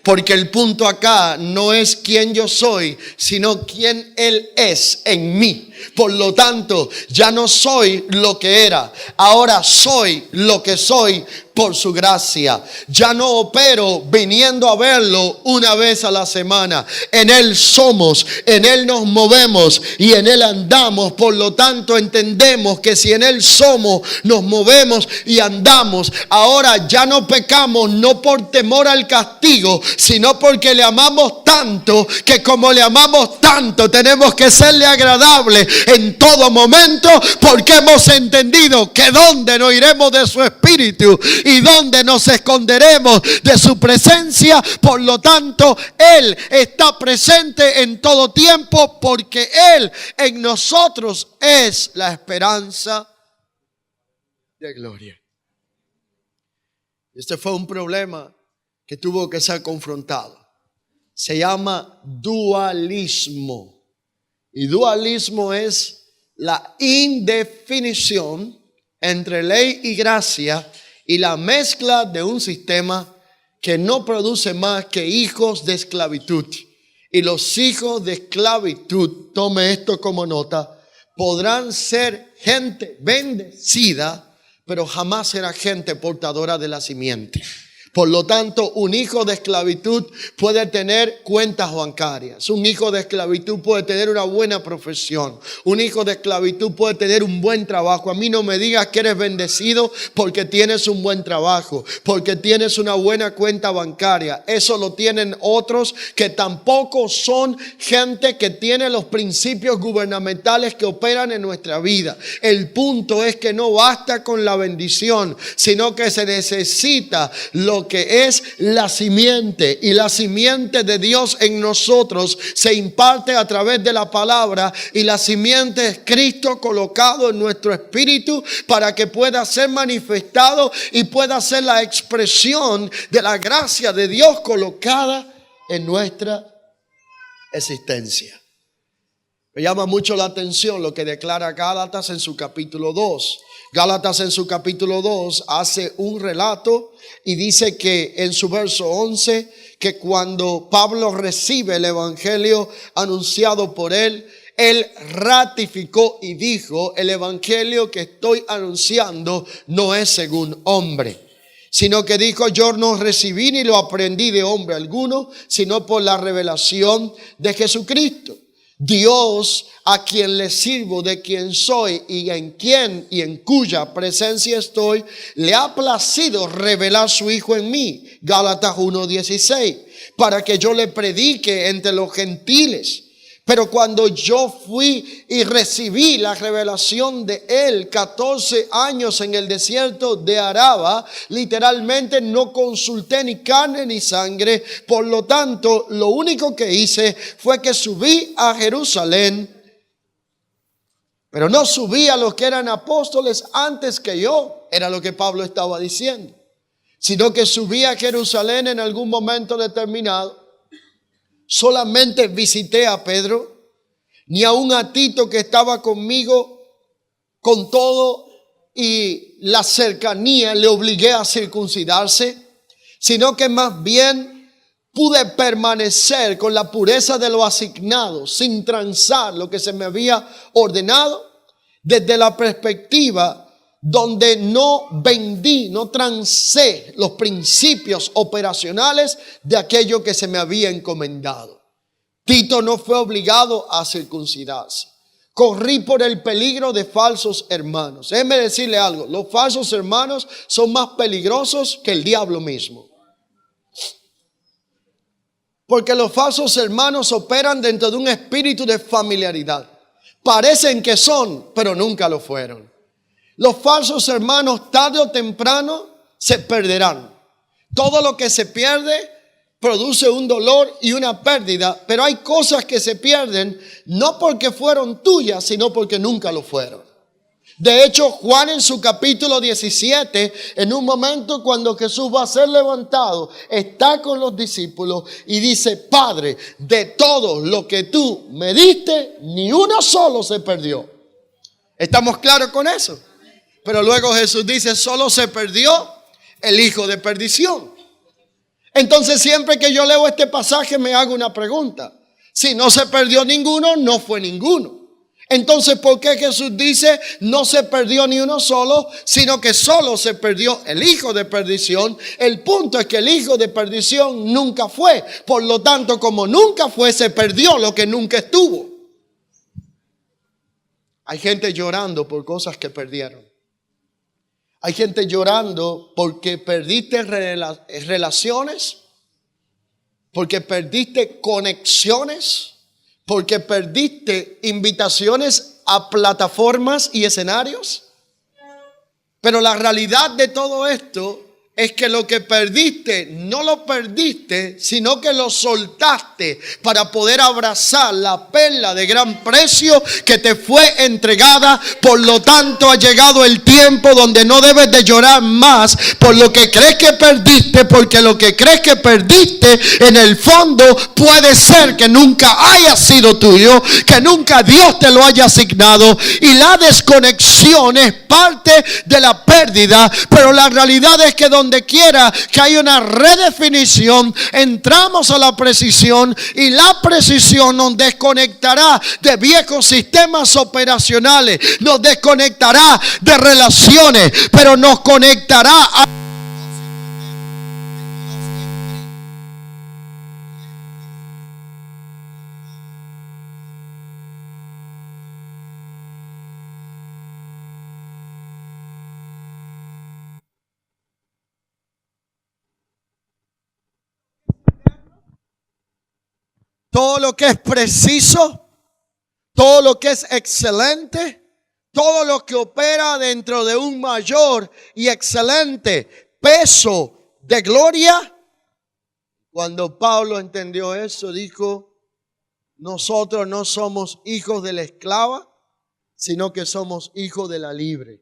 Porque el punto acá no es quién yo soy, sino quién Él es en mí. Por lo tanto, ya no soy lo que era. Ahora soy lo que soy por su gracia. Ya no opero viniendo a verlo una vez a la semana. En Él somos, en Él nos movemos y en Él andamos. Por lo tanto, entendemos que si en Él somos, nos movemos y andamos. Ahora ya no pecamos, no por temor al castigo, sino porque le amamos tanto, que como le amamos tanto, tenemos que serle agradable en todo momento, porque hemos entendido que dónde nos iremos de su espíritu y dónde nos esconderemos de su presencia. Por lo tanto, Él está presente en todo tiempo, porque Él en nosotros es la esperanza de gloria. Este fue un problema que tuvo que ser confrontado. Se llama dualismo. Y dualismo es la indefinición entre ley y gracia y la mezcla de un sistema que no produce más que hijos de esclavitud. Y los hijos de esclavitud, tome esto como nota, podrán ser gente bendecida, pero jamás será gente portadora de la simiente. Por lo tanto, un hijo de esclavitud puede tener cuentas bancarias. Un hijo de esclavitud puede tener una buena profesión. Un hijo de esclavitud puede tener un buen trabajo. A mí no me digas que eres bendecido porque tienes un buen trabajo, porque tienes una buena cuenta bancaria. Eso lo tienen otros que tampoco son gente que tiene los principios gubernamentales que operan en nuestra vida. El punto es que no basta con la bendición, sino que se necesita lo que es la simiente, y la simiente de Dios en nosotros se imparte a través de la palabra, y la simiente es Cristo colocado en nuestro espíritu para que pueda ser manifestado y pueda ser la expresión de la gracia de Dios colocada en nuestra existencia. Me llama mucho la atención lo que declara Gálatas en su capítulo 2. Gálatas en su capítulo 2 hace un relato y dice que en su verso 11, que cuando Pablo recibe el evangelio anunciado por él ratificó y dijo: el evangelio que estoy anunciando no es según hombre, sino que dijo: yo no recibí ni lo aprendí de hombre alguno, sino por la revelación de Jesucristo. Dios, a quien le sirvo, de quien soy y en cuya presencia estoy, le ha placido revelar su Hijo en mí. Gálatas 1:16, para que yo le predique entre los gentiles. Pero cuando yo fui y recibí la revelación de él 14 años en el desierto de Araba, literalmente no consulté ni carne ni sangre. Por lo tanto, lo único que hice fue que subí a Jerusalén. Pero no subí a los que eran apóstoles antes que yo, era lo que Pablo estaba diciendo, sino que subí a Jerusalén en algún momento determinado. Solamente visité a Pedro, ni aun a Tito, que estaba conmigo. Con todo y la cercanía le obligué a circuncidarse, sino que más bien pude permanecer con la pureza de lo asignado, sin transar lo que se me había ordenado, desde la perspectiva donde no vendí, no transé los principios operacionales de aquello que se me había encomendado. Tito no fue obligado a circuncidarse. Corrí por el peligro de falsos hermanos. Déjeme decirle algo: los falsos hermanos son más peligrosos que el diablo mismo. Porque los falsos hermanos operan dentro de un espíritu de familiaridad. Parecen que son, pero nunca lo fueron. Los falsos hermanos tarde o temprano se perderán. Todo lo que se pierde produce un dolor y una pérdida, pero hay cosas que se pierden no porque fueron tuyas, sino porque nunca lo fueron. De hecho, Juan en su capítulo 17, en un momento cuando Jesús va a ser levantado, está con los discípulos y dice: Padre, de todo lo que tú me diste, ni uno solo se perdió. ¿Estamos claros con eso? Pero luego Jesús dice: solo se perdió el hijo de perdición. Entonces siempre que yo leo este pasaje me hago una pregunta. Si no se perdió ninguno, no fue ninguno. Entonces, ¿por qué Jesús dice no se perdió ni uno solo, sino que solo se perdió el hijo de perdición? El punto es que el hijo de perdición nunca fue. Por lo tanto, como nunca fue, se perdió lo que nunca estuvo. Hay gente llorando por cosas que perdieron. Hay gente llorando porque perdiste relaciones, porque perdiste conexiones, porque perdiste invitaciones a plataformas y escenarios. Pero la realidad de todo esto es que lo que perdiste no lo perdiste, sino que lo soltaste para poder abrazar la perla de gran precio que te fue entregada. Por lo tanto, ha llegado el tiempo donde no debes de llorar más por lo que crees que perdiste, porque lo que crees que perdiste en el fondo puede ser que nunca haya sido tuyo, que nunca Dios te lo haya asignado, y la desconexión es parte de la pérdida. Pero la realidad es que donde quiera que hay una redefinición, entramos a la precisión, y la precisión nos desconectará de viejos sistemas operacionales, nos desconectará de relaciones, pero nos conectará a todo lo que es preciso, todo lo que es excelente, todo lo que opera dentro de un mayor y excelente peso de gloria. Cuando Pablo entendió eso, dijo: nosotros no somos hijos de la esclava, sino que somos hijos de la libre.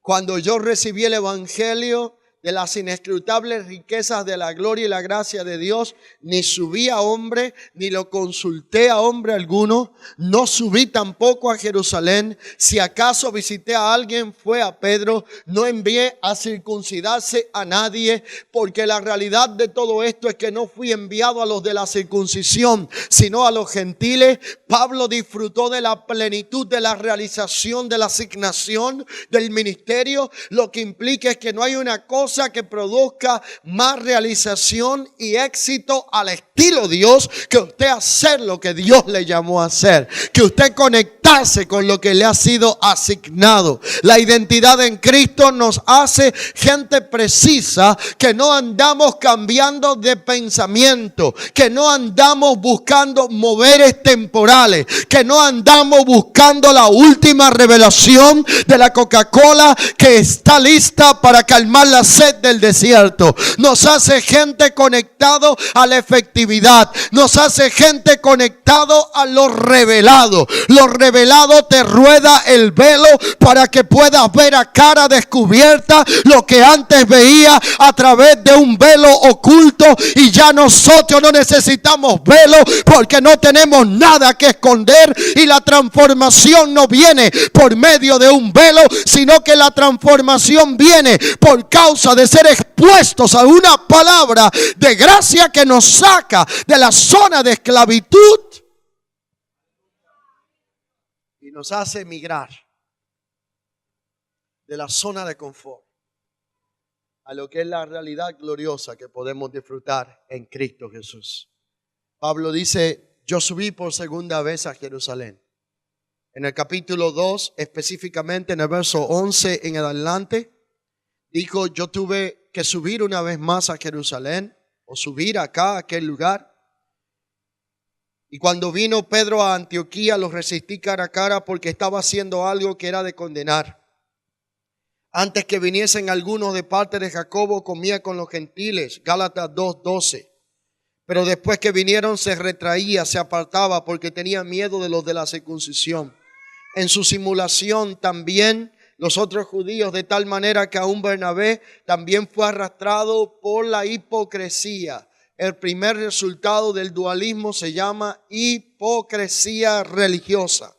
Cuando yo recibí el evangelio de las inescrutables riquezas de la gloria y la gracia de Dios, ni subí a hombre, ni lo consulté a hombre alguno, no subí tampoco a Jerusalén. Si acaso visité a alguien, fue a Pedro. No envié a circuncidarse a nadie, porque la realidad de todo esto es que no fui enviado a los de la circuncisión, sino a los gentiles. Pablo disfrutó de la plenitud de la realización de la asignación del ministerio, lo que implica es que no hay una cosa que produzca más realización y éxito al estilo Dios que usted hacer lo que Dios le llamó a hacer, que usted conectarse con lo que le ha sido asignado. La identidad en Cristo nos hace gente precisa, que no andamos cambiando de pensamiento, que no andamos buscando moveres temporales, que no andamos buscando la última revelación de la Coca-Cola que está lista para calmar la sed del desierto. Nos hace gente conectado a la efectividad, nos hace gente conectado a lo revelado. Lo revelado te rueda el velo para que puedas ver a cara descubierta lo que antes veía a través de un velo oculto. Y ya nosotros no necesitamos velo, porque no tenemos nada que esconder, y la transformación no viene por medio de un velo, sino que la transformación viene por causa de ser expuestos a una palabra de gracia que nos saca de la zona de esclavitud y nos hace emigrar de la zona de confort a lo que es la realidad gloriosa que podemos disfrutar en Cristo Jesús. Pablo dice: yo subí por segunda vez a Jerusalén. En el capítulo 2, específicamente en el verso 11 en adelante, dijo: yo tuve que subir una vez más a Jerusalén, o subir acá, a aquel lugar. Y cuando vino Pedro a Antioquía, lo resistí cara a cara, porque estaba haciendo algo que era de condenar. Antes que viniesen algunos de parte de Jacobo, comía con los gentiles. Gálatas 2:12. Pero después que vinieron, se retraía, se apartaba, porque tenía miedo de los de la circuncisión. En su simulación también los otros judíos, de tal manera que aún Bernabé también fue arrastrado por la hipocresía. El primer resultado del dualismo se llama hipocresía religiosa.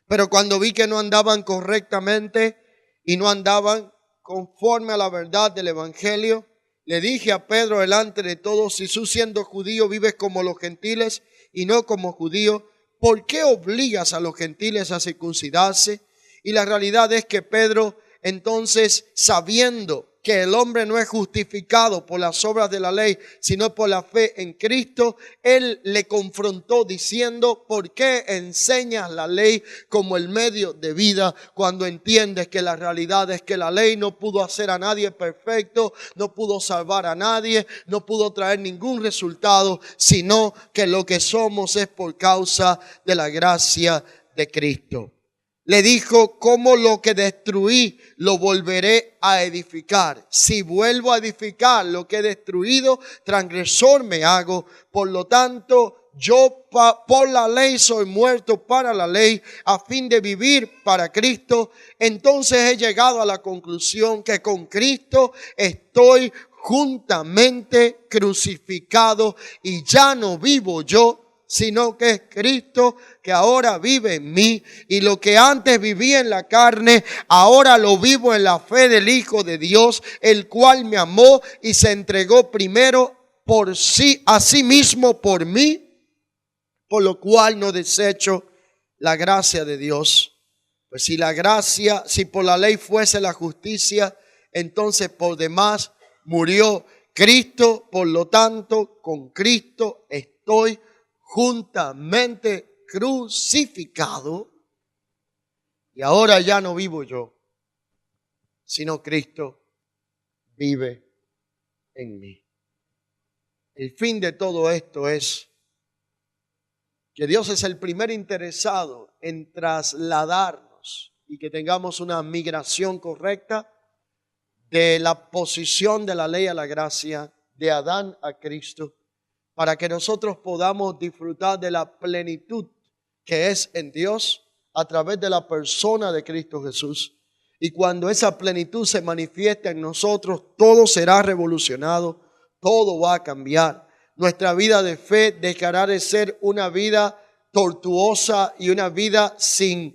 Pero cuando vi que no andaban correctamente y no andaban conforme a la verdad del evangelio, Le dije a Pedro delante de todos, si tú siendo judío vives como los gentiles y no como judío, ¿por qué obligas a los gentiles a circuncidarse? Y la realidad es que Pedro, entonces, sabiendo que el hombre no es justificado por las obras de la ley, sino por la fe en Cristo, él le confrontó diciendo, ¿por qué enseñas la ley como el medio de vida cuando entiendes que la realidad es que la ley no pudo hacer a nadie perfecto, no pudo salvar a nadie, no pudo traer ningún resultado, sino que lo que somos es por causa de la gracia de Cristo? Le dijo, ¿cómo lo que destruí lo volveré a edificar? Si vuelvo a edificar lo que he destruido, transgresor me hago. Por lo tanto, yo por la ley soy muerto para la ley, a fin de vivir para Cristo. Entonces he llegado a la conclusión que con Cristo estoy juntamente crucificado y ya no vivo yo, sino que es Cristo que ahora vive en mí, y lo que antes vivía en la carne, ahora lo vivo en la fe del Hijo de Dios, el cual me amó y se entregó primero por sí, a sí mismo por mí, por lo cual no desecho la gracia de Dios. Pues si la gracia, si por la ley fuese la justicia, entonces por demás murió Cristo. Por lo tanto, con Cristo estoy juntamente crucificado, y ahora ya no vivo yo, sino Cristo vive en mí. El fin de todo esto es que Dios es el primer interesado en trasladarnos y que tengamos una migración correcta de la posición de la ley a la gracia, de Adán a Cristo, para que nosotros podamos disfrutar de la plenitud que es en Dios a través de la persona de Cristo Jesús. Y cuando esa plenitud se manifiesta en nosotros, todo será revolucionado, todo va a cambiar. Nuestra vida de fe dejará de ser una vida tortuosa y una vida sin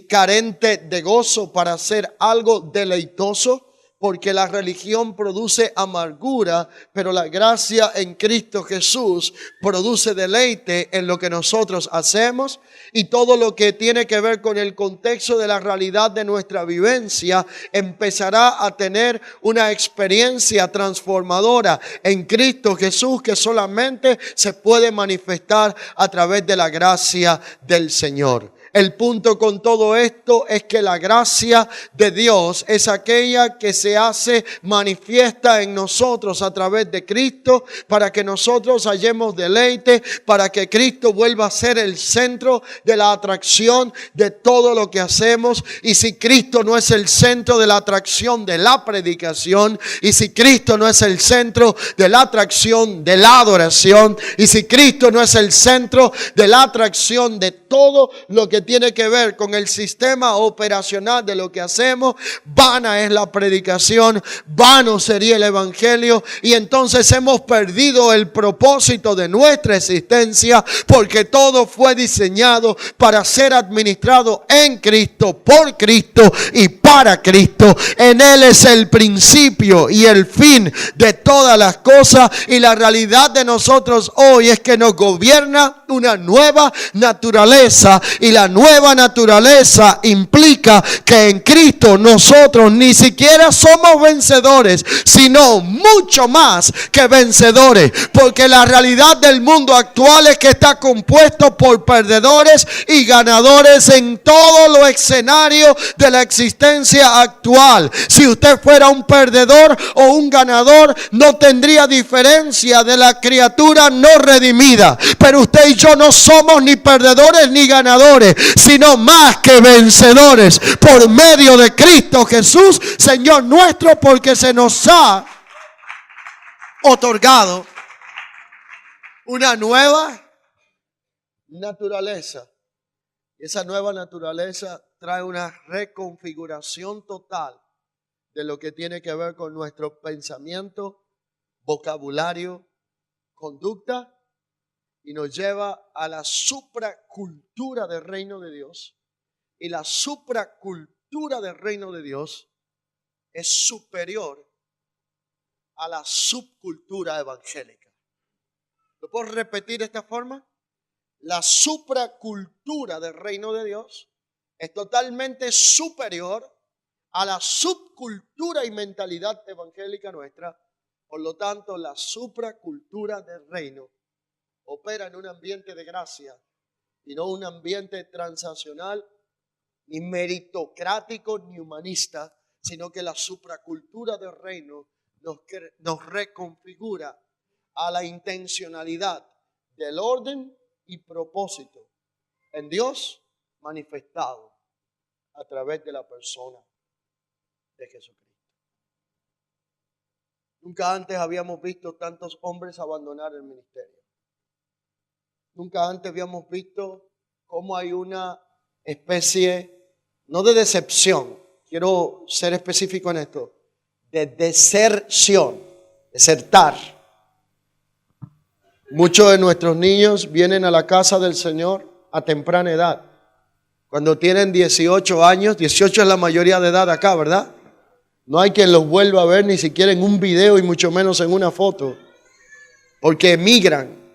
carente de gozo para ser algo deleitoso. Porque la religión produce amargura, pero la gracia en Cristo Jesús produce deleite en lo que nosotros hacemos, y todo lo que tiene que ver con el contexto de la realidad de nuestra vivencia empezará a tener una experiencia transformadora en Cristo Jesús que solamente se puede manifestar a través de la gracia del Señor. El punto con todo esto es que la gracia de Dios es aquella que se hace manifiesta en nosotros a través de Cristo, para que nosotros hallemos deleite, para que Cristo vuelva a ser el centro de la atracción de todo lo que hacemos. Y si Cristo no es el centro de la atracción de la predicación, y si Cristo no es el centro de la atracción de la adoración, y si Cristo no es el centro de la atracción de todo lo que tiene que ver con el sistema operacional de lo que hacemos, vana es la predicación, vano sería el evangelio, y entonces hemos perdido el propósito de nuestra existencia, porque todo fue diseñado para ser administrado en Cristo, por Cristo y para Cristo. En Él es el principio y el fin de todas las cosas, y la realidad de nosotros hoy es que nos gobierna una nueva naturaleza, y la nueva naturaleza implica que en Cristo nosotros ni siquiera somos vencedores, sino mucho más que vencedores, porque la realidad del mundo actual es que está compuesto por perdedores y ganadores en todos los escenarios de la existencia actual. Si usted fuera un perdedor o un ganador, no tendría diferencia de la criatura no redimida, pero usted y yo no somos ni perdedores ni ganadores, sino más que vencedores por medio de Cristo Jesús, Señor nuestro, porque se nos ha otorgado una nueva naturaleza. Y esa nueva naturaleza trae una reconfiguración total de lo que tiene que ver con nuestro pensamiento, vocabulario, conducta, y nos lleva a la supracultura del reino de Dios. Y la supracultura del reino de Dios es superior a la subcultura evangélica. ¿Lo puedo repetir de esta forma? La supracultura del reino de Dios es totalmente superior a la subcultura y mentalidad evangélica nuestra. Por lo tanto, la supracultura del reino opera en un ambiente de gracia y no un ambiente transaccional, ni meritocrático, ni humanista, sino que la supracultura del reino nos reconfigura a la intencionalidad del orden y propósito en Dios manifestado a través de la persona de Jesucristo. Nunca antes habíamos visto tantos hombres abandonar el ministerio. Nunca antes habíamos visto cómo hay una especie, no de decepción, quiero ser específico en esto, de deserción, desertar. Muchos de nuestros niños vienen a la casa del Señor a temprana edad. Cuando tienen 18 años, 18 es la mayoría de edad acá, ¿verdad? No hay quien los vuelva a ver ni siquiera en un video y mucho menos en una foto. Porque emigran,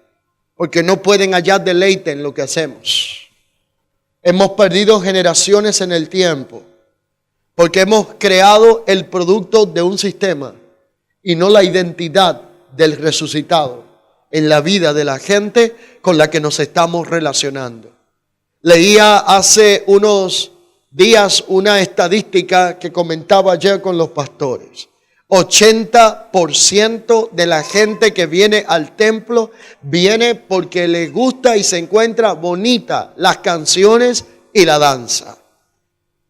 porque no pueden hallar deleite en lo que hacemos. Hemos perdido generaciones en el tiempo, porque hemos creado el producto de un sistema y no la identidad del resucitado en la vida de la gente con la que nos estamos relacionando. Leía hace unos días una estadística que comentaba ayer con los pastores. 80% de la gente que viene al templo viene porque le gusta y se encuentra bonita las canciones y la danza.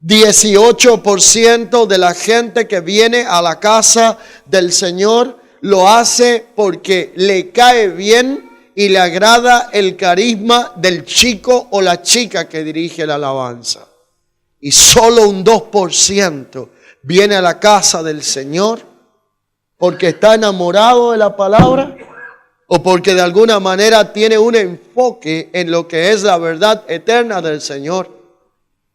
18% de la gente que viene a la casa del Señor lo hace porque le cae bien y le agrada el carisma del chico o la chica que dirige la alabanza. Y solo un 2% viene a la casa del Señor porque está enamorado de la palabra o porque de alguna manera tiene un enfoque en lo que es la verdad eterna del Señor.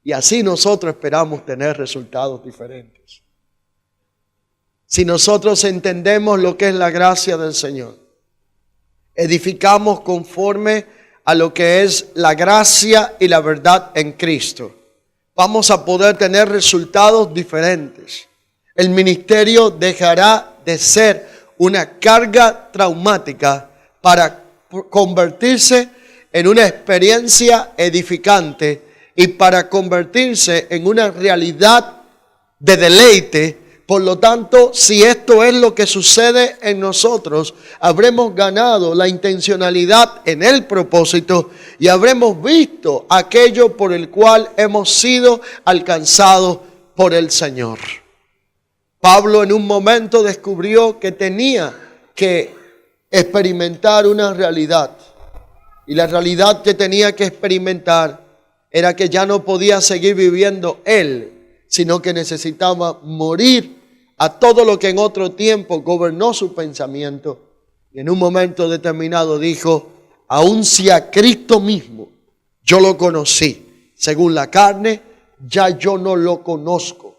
Y así nosotros esperamos tener resultados diferentes. Si nosotros entendemos lo que es la gracia del Señor, edificamos conforme a lo que es la gracia y la verdad en Cristo, vamos a poder tener resultados diferentes. El ministerio dejará de ser una carga traumática para convertirse en una experiencia edificante y para convertirse en una realidad de deleite. Por lo tanto, si esto es lo que sucede en nosotros, habremos ganado la intencionalidad en el propósito y habremos visto aquello por el cual hemos sido alcanzados por el Señor. Pablo en un momento descubrió que tenía que experimentar una realidad. Y la realidad que tenía que experimentar era que ya no podía seguir viviendo él, sino que necesitaba morir a todo lo que en otro tiempo gobernó su pensamiento. Y en un momento determinado dijo, aun si a Cristo mismo yo lo conocí, según la carne, ya yo no lo conozco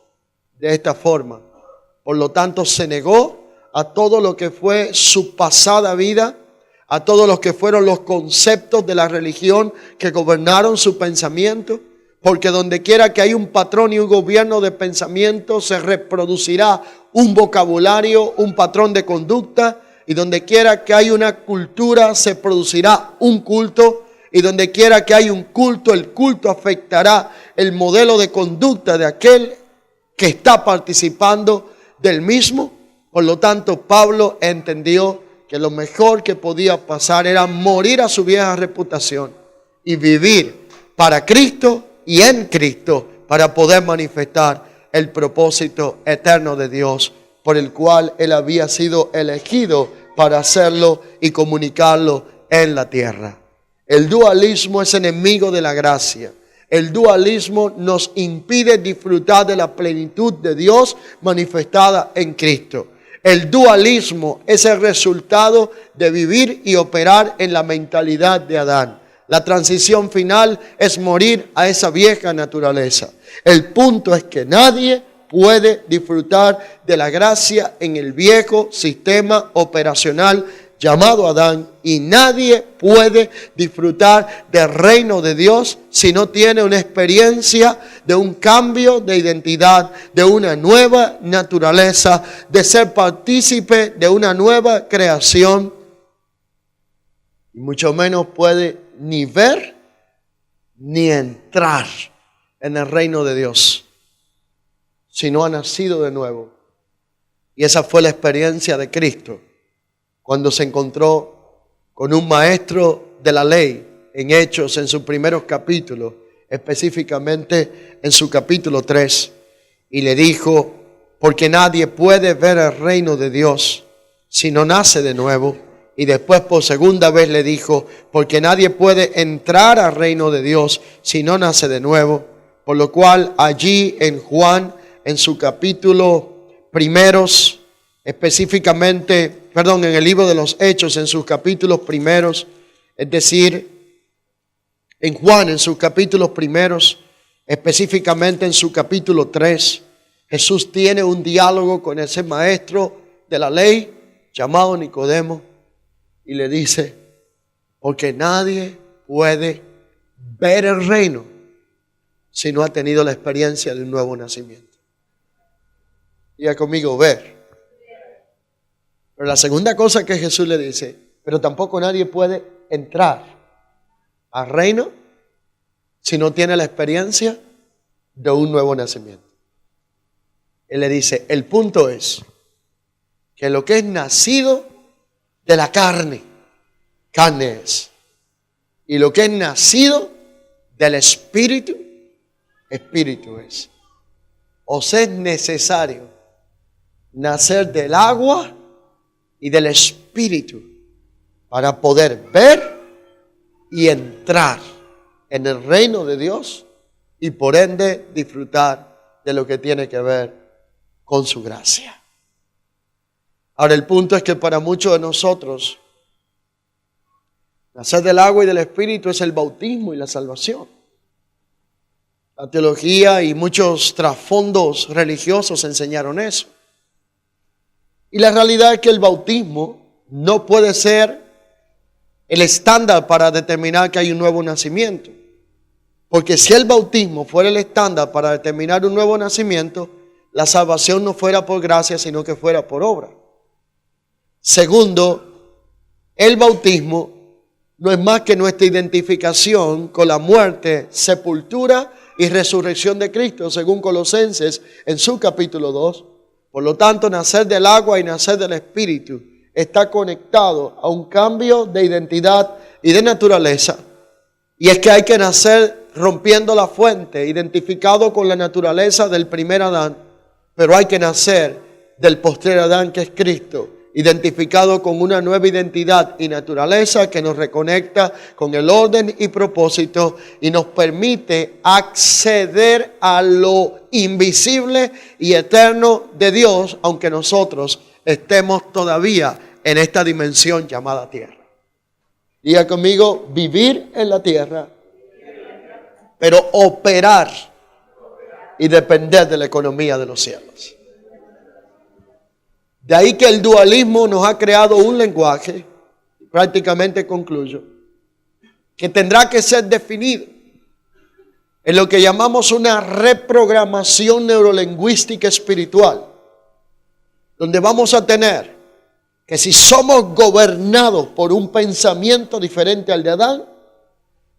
de esta forma. Por lo tanto, se negó a todo lo que fue su pasada vida, a todos los que fueron los conceptos de la religión que gobernaron su pensamiento, porque donde quiera que hay un patrón y un gobierno de pensamiento, se reproducirá un vocabulario, un patrón de conducta, y donde quiera que hay una cultura, se producirá un culto, y donde quiera que hay un culto, el culto afectará el modelo de conducta de aquel que está participando del mismo. Por lo tanto, Pablo entendió que lo mejor que podía pasar era morir a su vieja reputación y vivir para Cristo y en Cristo para poder manifestar el propósito eterno de Dios por el cual él había sido elegido para hacerlo y comunicarlo en la tierra. El dualismo es enemigo de la gracia. El dualismo nos impide disfrutar de la plenitud de Dios manifestada en Cristo. El dualismo es el resultado de vivir y operar en la mentalidad de Adán. La transición final es morir a esa vieja naturaleza. El punto es que nadie puede disfrutar de la gracia en el viejo sistema operacional llamado Adán, y nadie puede disfrutar del reino de Dios si no tiene una experiencia de un cambio de identidad, de una nueva naturaleza, de ser partícipe de una nueva creación. Y mucho menos puede ni ver ni entrar en el reino de Dios si no ha nacido de nuevo. Y esa fue la experiencia de Cristo cuando se encontró con un maestro de la ley en Hechos, en sus primeros capítulos, específicamente en su capítulo 3, y le dijo: porque nadie puede ver el reino de Dios si no nace de nuevo. Y después por segunda vez le dijo: porque nadie puede entrar al reino de Dios si no nace de nuevo. Por lo cual allí en Juan, en su capítulo primeros, específicamente, en el libro de los Hechos, en sus capítulos primeros, es decir, en Juan, en sus capítulos primeros, específicamente en su capítulo 3, Jesús tiene un diálogo con ese maestro de la ley llamado Nicodemo y le dice: porque nadie puede ver el reino si no ha tenido la experiencia de un nuevo nacimiento. Diga conmigo: ver. Pero la segunda cosa que Jesús le dice: pero tampoco nadie puede entrar al reino si no tiene la experiencia de un nuevo nacimiento. Él le dice: el punto es que lo que es nacido de la carne, carne es. Y lo que es nacido del Espíritu, Espíritu es. O sea, es necesario nacer del agua y del Espíritu para poder ver y entrar en el reino de Dios y por ende disfrutar de lo que tiene que ver con su gracia. Ahora, el punto es que para muchos de nosotros nacer del agua y del Espíritu es el bautismo y la salvación. La teología y muchos trasfondos religiosos enseñaron eso. Y la realidad es que el bautismo no puede ser el estándar para determinar que hay un nuevo nacimiento. Porque si el bautismo fuera el estándar para determinar un nuevo nacimiento, la salvación no fuera por gracia, sino que fuera por obra. Segundo, el bautismo no es más que nuestra identificación con la muerte, sepultura y resurrección de Cristo, según Colosenses en su capítulo 2. Por lo tanto, nacer del agua y nacer del Espíritu está conectado a un cambio de identidad y de naturaleza. Y es que hay que nacer rompiendo la fuente, identificado con la naturaleza del primer Adán, pero hay que nacer del postrer Adán, que es Cristo, identificado con una nueva identidad y naturaleza que nos reconecta con el orden y propósito y nos permite acceder a lo invisible y eterno de Dios, aunque nosotros estemos todavía en esta dimensión llamada tierra. Diga conmigo: vivir en la tierra, pero operar y depender de la economía de los cielos. De ahí que el dualismo nos ha creado un lenguaje, prácticamente concluyo, que tendrá que ser definido en lo que llamamos una reprogramación neurolingüística espiritual, donde vamos a tener que si somos gobernados por un pensamiento diferente al de Adán,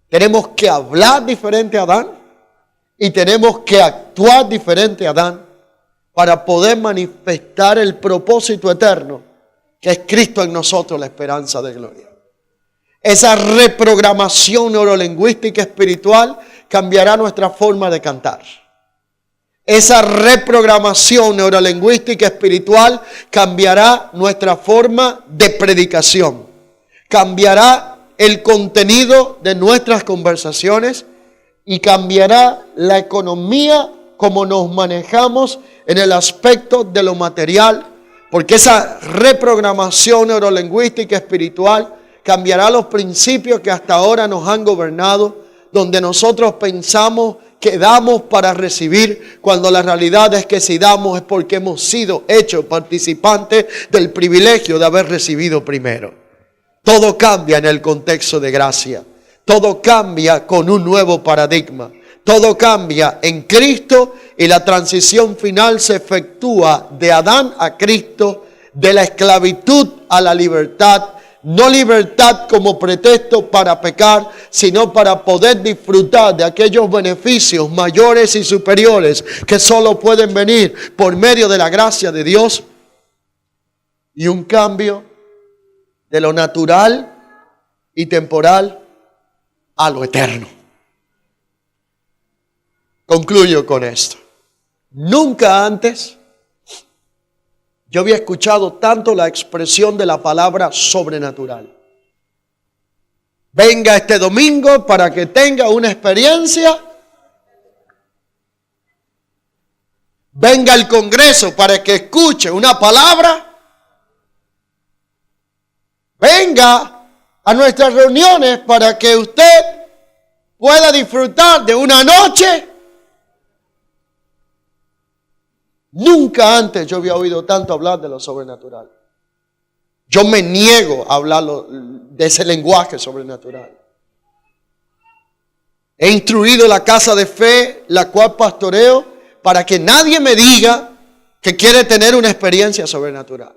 tenemos que hablar diferente a Adán y tenemos que actuar diferente a Adán, para poder manifestar el propósito eterno que es Cristo en nosotros, la esperanza de gloria. Esa reprogramación neurolingüística espiritual cambiará nuestra forma de cantar. Esa reprogramación neurolingüística espiritual cambiará nuestra forma de predicación. Cambiará el contenido de nuestras conversaciones y cambiará la economía como nos manejamos en el aspecto de lo material, porque esa reprogramación neurolingüística espiritual cambiará los principios que hasta ahora nos han gobernado, donde nosotros pensamos que damos para recibir, cuando la realidad es que si damos es porque hemos sido hechos participantes del privilegio de haber recibido primero. Todo cambia en el contexto de gracia. Todo cambia con un nuevo paradigma. Todo cambia en Cristo y la transición final se efectúa de Adán a Cristo, de la esclavitud a la libertad. No libertad como pretexto para pecar, sino para poder disfrutar de aquellos beneficios mayores y superiores que solo pueden venir por medio de la gracia de Dios. Y un cambio de lo natural y temporal a lo eterno. Concluyo con esto. Nunca antes yo había escuchado tanto la expresión de la palabra sobrenatural. Venga este domingo para que tenga una experiencia. Venga al Congreso para que escuche una palabra. Venga a nuestras reuniones para que usted pueda disfrutar de una noche. Nunca antes yo había oído tanto hablar de lo sobrenatural. Yo me niego a hablar de ese lenguaje sobrenatural. He instruido la casa de fe, la cual pastoreo, para que nadie me diga que quiere tener una experiencia sobrenatural.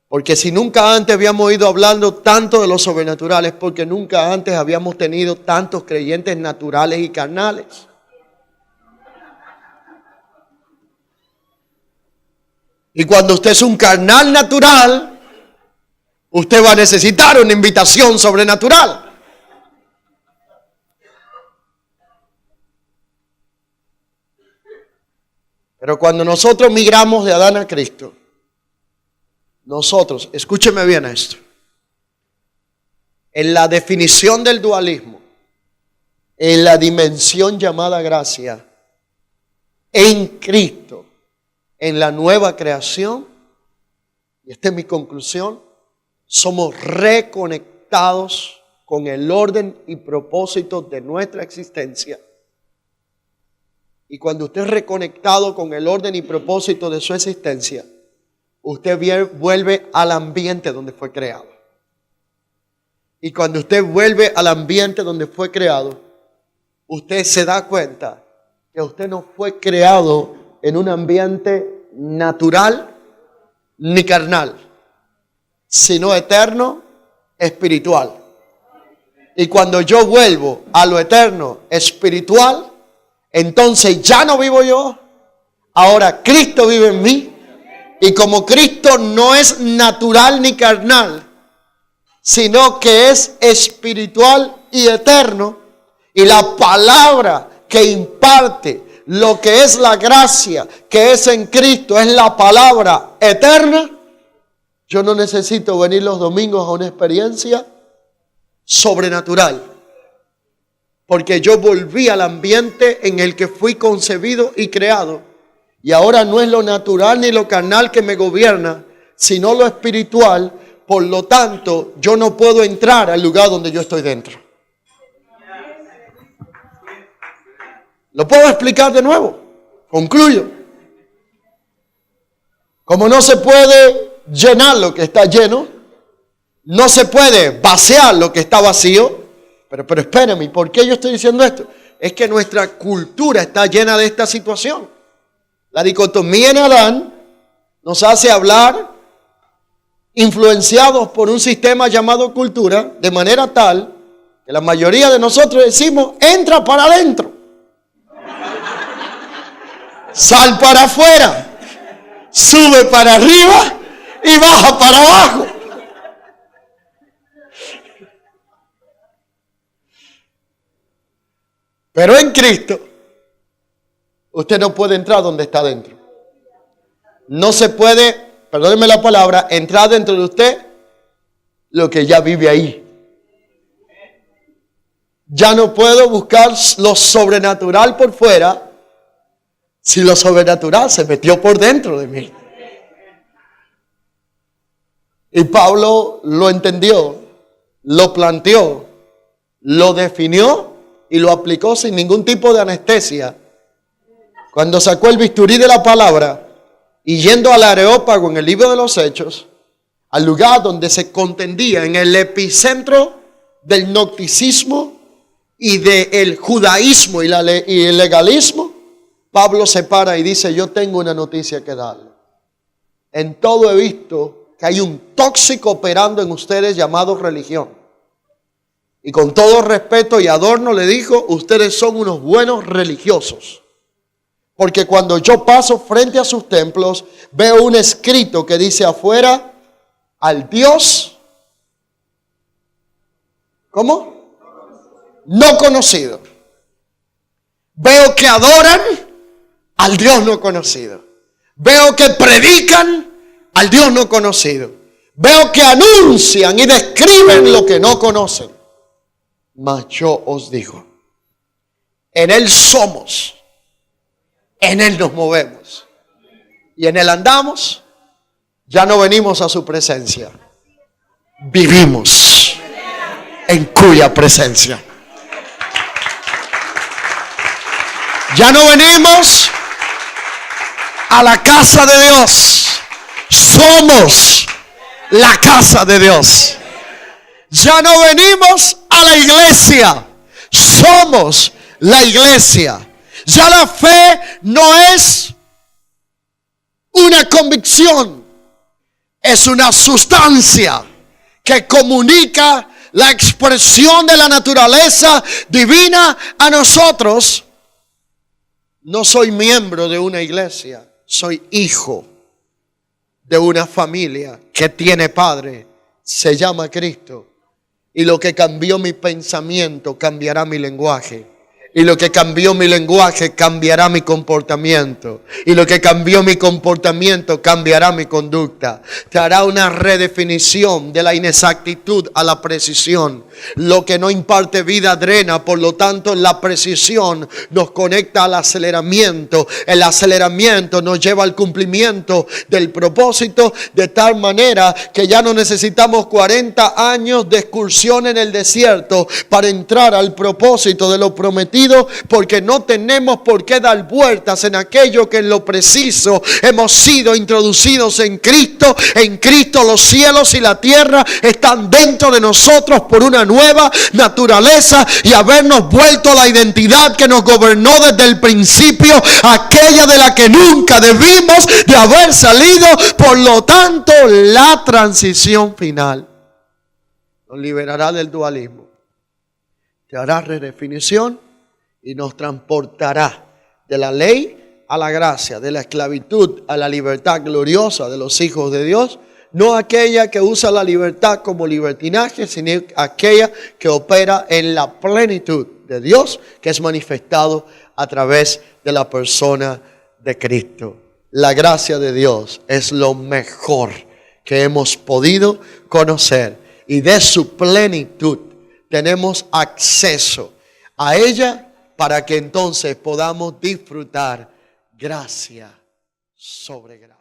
Porque si nunca antes habíamos oído hablando tanto de lo sobrenatural, es porque nunca antes habíamos tenido tantos creyentes naturales y carnales. Y cuando usted es un carnal natural, usted va a necesitar una invitación sobrenatural. Pero cuando nosotros migramos de Adán a Cristo, nosotros, escúcheme bien esto, en la definición del dualismo, en la dimensión llamada gracia, en Cristo, en la nueva creación, y esta es mi conclusión, somos reconectados con el orden y propósito de nuestra existencia. Y cuando usted es reconectado con el orden y propósito de su existencia, usted vuelve al ambiente donde fue creado. Y cuando usted vuelve al ambiente donde fue creado, usted se da cuenta que usted no fue creado en un ambiente natural ni carnal, sino eterno, espiritual. Y cuando yo vuelvo a lo eterno, espiritual, entonces ya no vivo yo, ahora Cristo vive en mí. Y como Cristo no es natural ni carnal, sino que es espiritual y eterno, y la palabra que imparte lo que es la gracia que es en Cristo es la palabra eterna, yo no necesito venir los domingos a una experiencia sobrenatural, porque yo volví al ambiente en el que fui concebido y creado. Y ahora no es lo natural ni lo carnal que me gobierna, sino lo espiritual. Por lo tanto, yo no puedo entrar al lugar donde yo estoy dentro. ¿Lo puedo explicar de nuevo? Concluyo. Como no se puede llenar lo que está lleno, no se puede vaciar lo que está vacío. Pero espérenme, ¿por qué yo estoy diciendo esto? Es que nuestra cultura está llena de esta situación. La dicotomía en Adán nos hace hablar influenciados por un sistema llamado cultura, de manera tal que la mayoría de nosotros decimos, entra para adentro, sal para afuera, sube para arriba y baja para abajo. Pero en Cristo, usted no puede entrar donde está dentro. No se puede, perdónenme la palabra, entrar dentro de usted lo que ya vive ahí. Ya no puedo buscar lo sobrenatural por fuera si lo sobrenatural se metió por dentro de mí. Y Pablo lo entendió, lo planteó, lo definió y lo aplicó sin ningún tipo de anestesia. Cuando sacó el bisturí de la palabra y yendo al Areópago en el libro de los Hechos, al lugar donde se contendía en el epicentro del gnosticismo y del judaísmo y el legalismo, Pablo se para y dice: yo tengo una noticia que darle. En todo he visto que hay un tóxico operando en ustedes llamado religión. Y con todo respeto y adorno le dijo: ustedes son unos buenos religiosos. Porque cuando yo paso frente a sus templos, veo un escrito que dice afuera: al Dios, ¿cómo? No conocido. Veo que adoran al Dios no conocido. Veo que predican al Dios no conocido. Veo que anuncian y describen lo que no conocen. Mas yo os digo, en Él somos, en Él nos movemos y en Él andamos. Ya no venimos a su presencia, vivimos en cuya presencia. Ya no venimos a la casa de Dios, somos la casa de Dios. Ya no venimos a la iglesia, somos la iglesia. Ya la fe no es una convicción, es una sustancia que comunica la expresión de la naturaleza divina a nosotros. No soy miembro de una iglesia, soy hijo de una familia que tiene padre, se llama Cristo. Y lo que cambió mi pensamiento cambiará mi lenguaje. Y lo que cambió mi lenguaje cambiará mi comportamiento. Y lo que cambió mi comportamiento cambiará mi conducta. Te hará una redefinición de la inexactitud a la precisión. Lo que no imparte vida drena, por lo tanto la precisión nos conecta al aceleramiento. El aceleramiento nos lleva al cumplimiento del propósito, de tal manera que ya no necesitamos 40 años de excursión en el desierto para entrar al propósito de lo prometido, porque no tenemos por qué dar vueltas en aquello que en lo preciso hemos sido introducidos en Cristo. En Cristo los cielos y la tierra están dentro de nosotros por una nueva naturaleza y habernos vuelto a la identidad que nos gobernó desde el principio, aquella de la que nunca debimos de haber salido. Por lo tanto, la transición final nos liberará del dualismo, te hará redefinición y nos transportará de la ley a la gracia, de la esclavitud a la libertad gloriosa de los hijos de Dios. No aquella que usa la libertad como libertinaje, sino aquella que opera en la plenitud de Dios, que es manifestado a través de la persona de Cristo. La gracia de Dios es lo mejor que hemos podido conocer, y de su plenitud tenemos acceso a ella para que entonces podamos disfrutar gracia sobre gracia.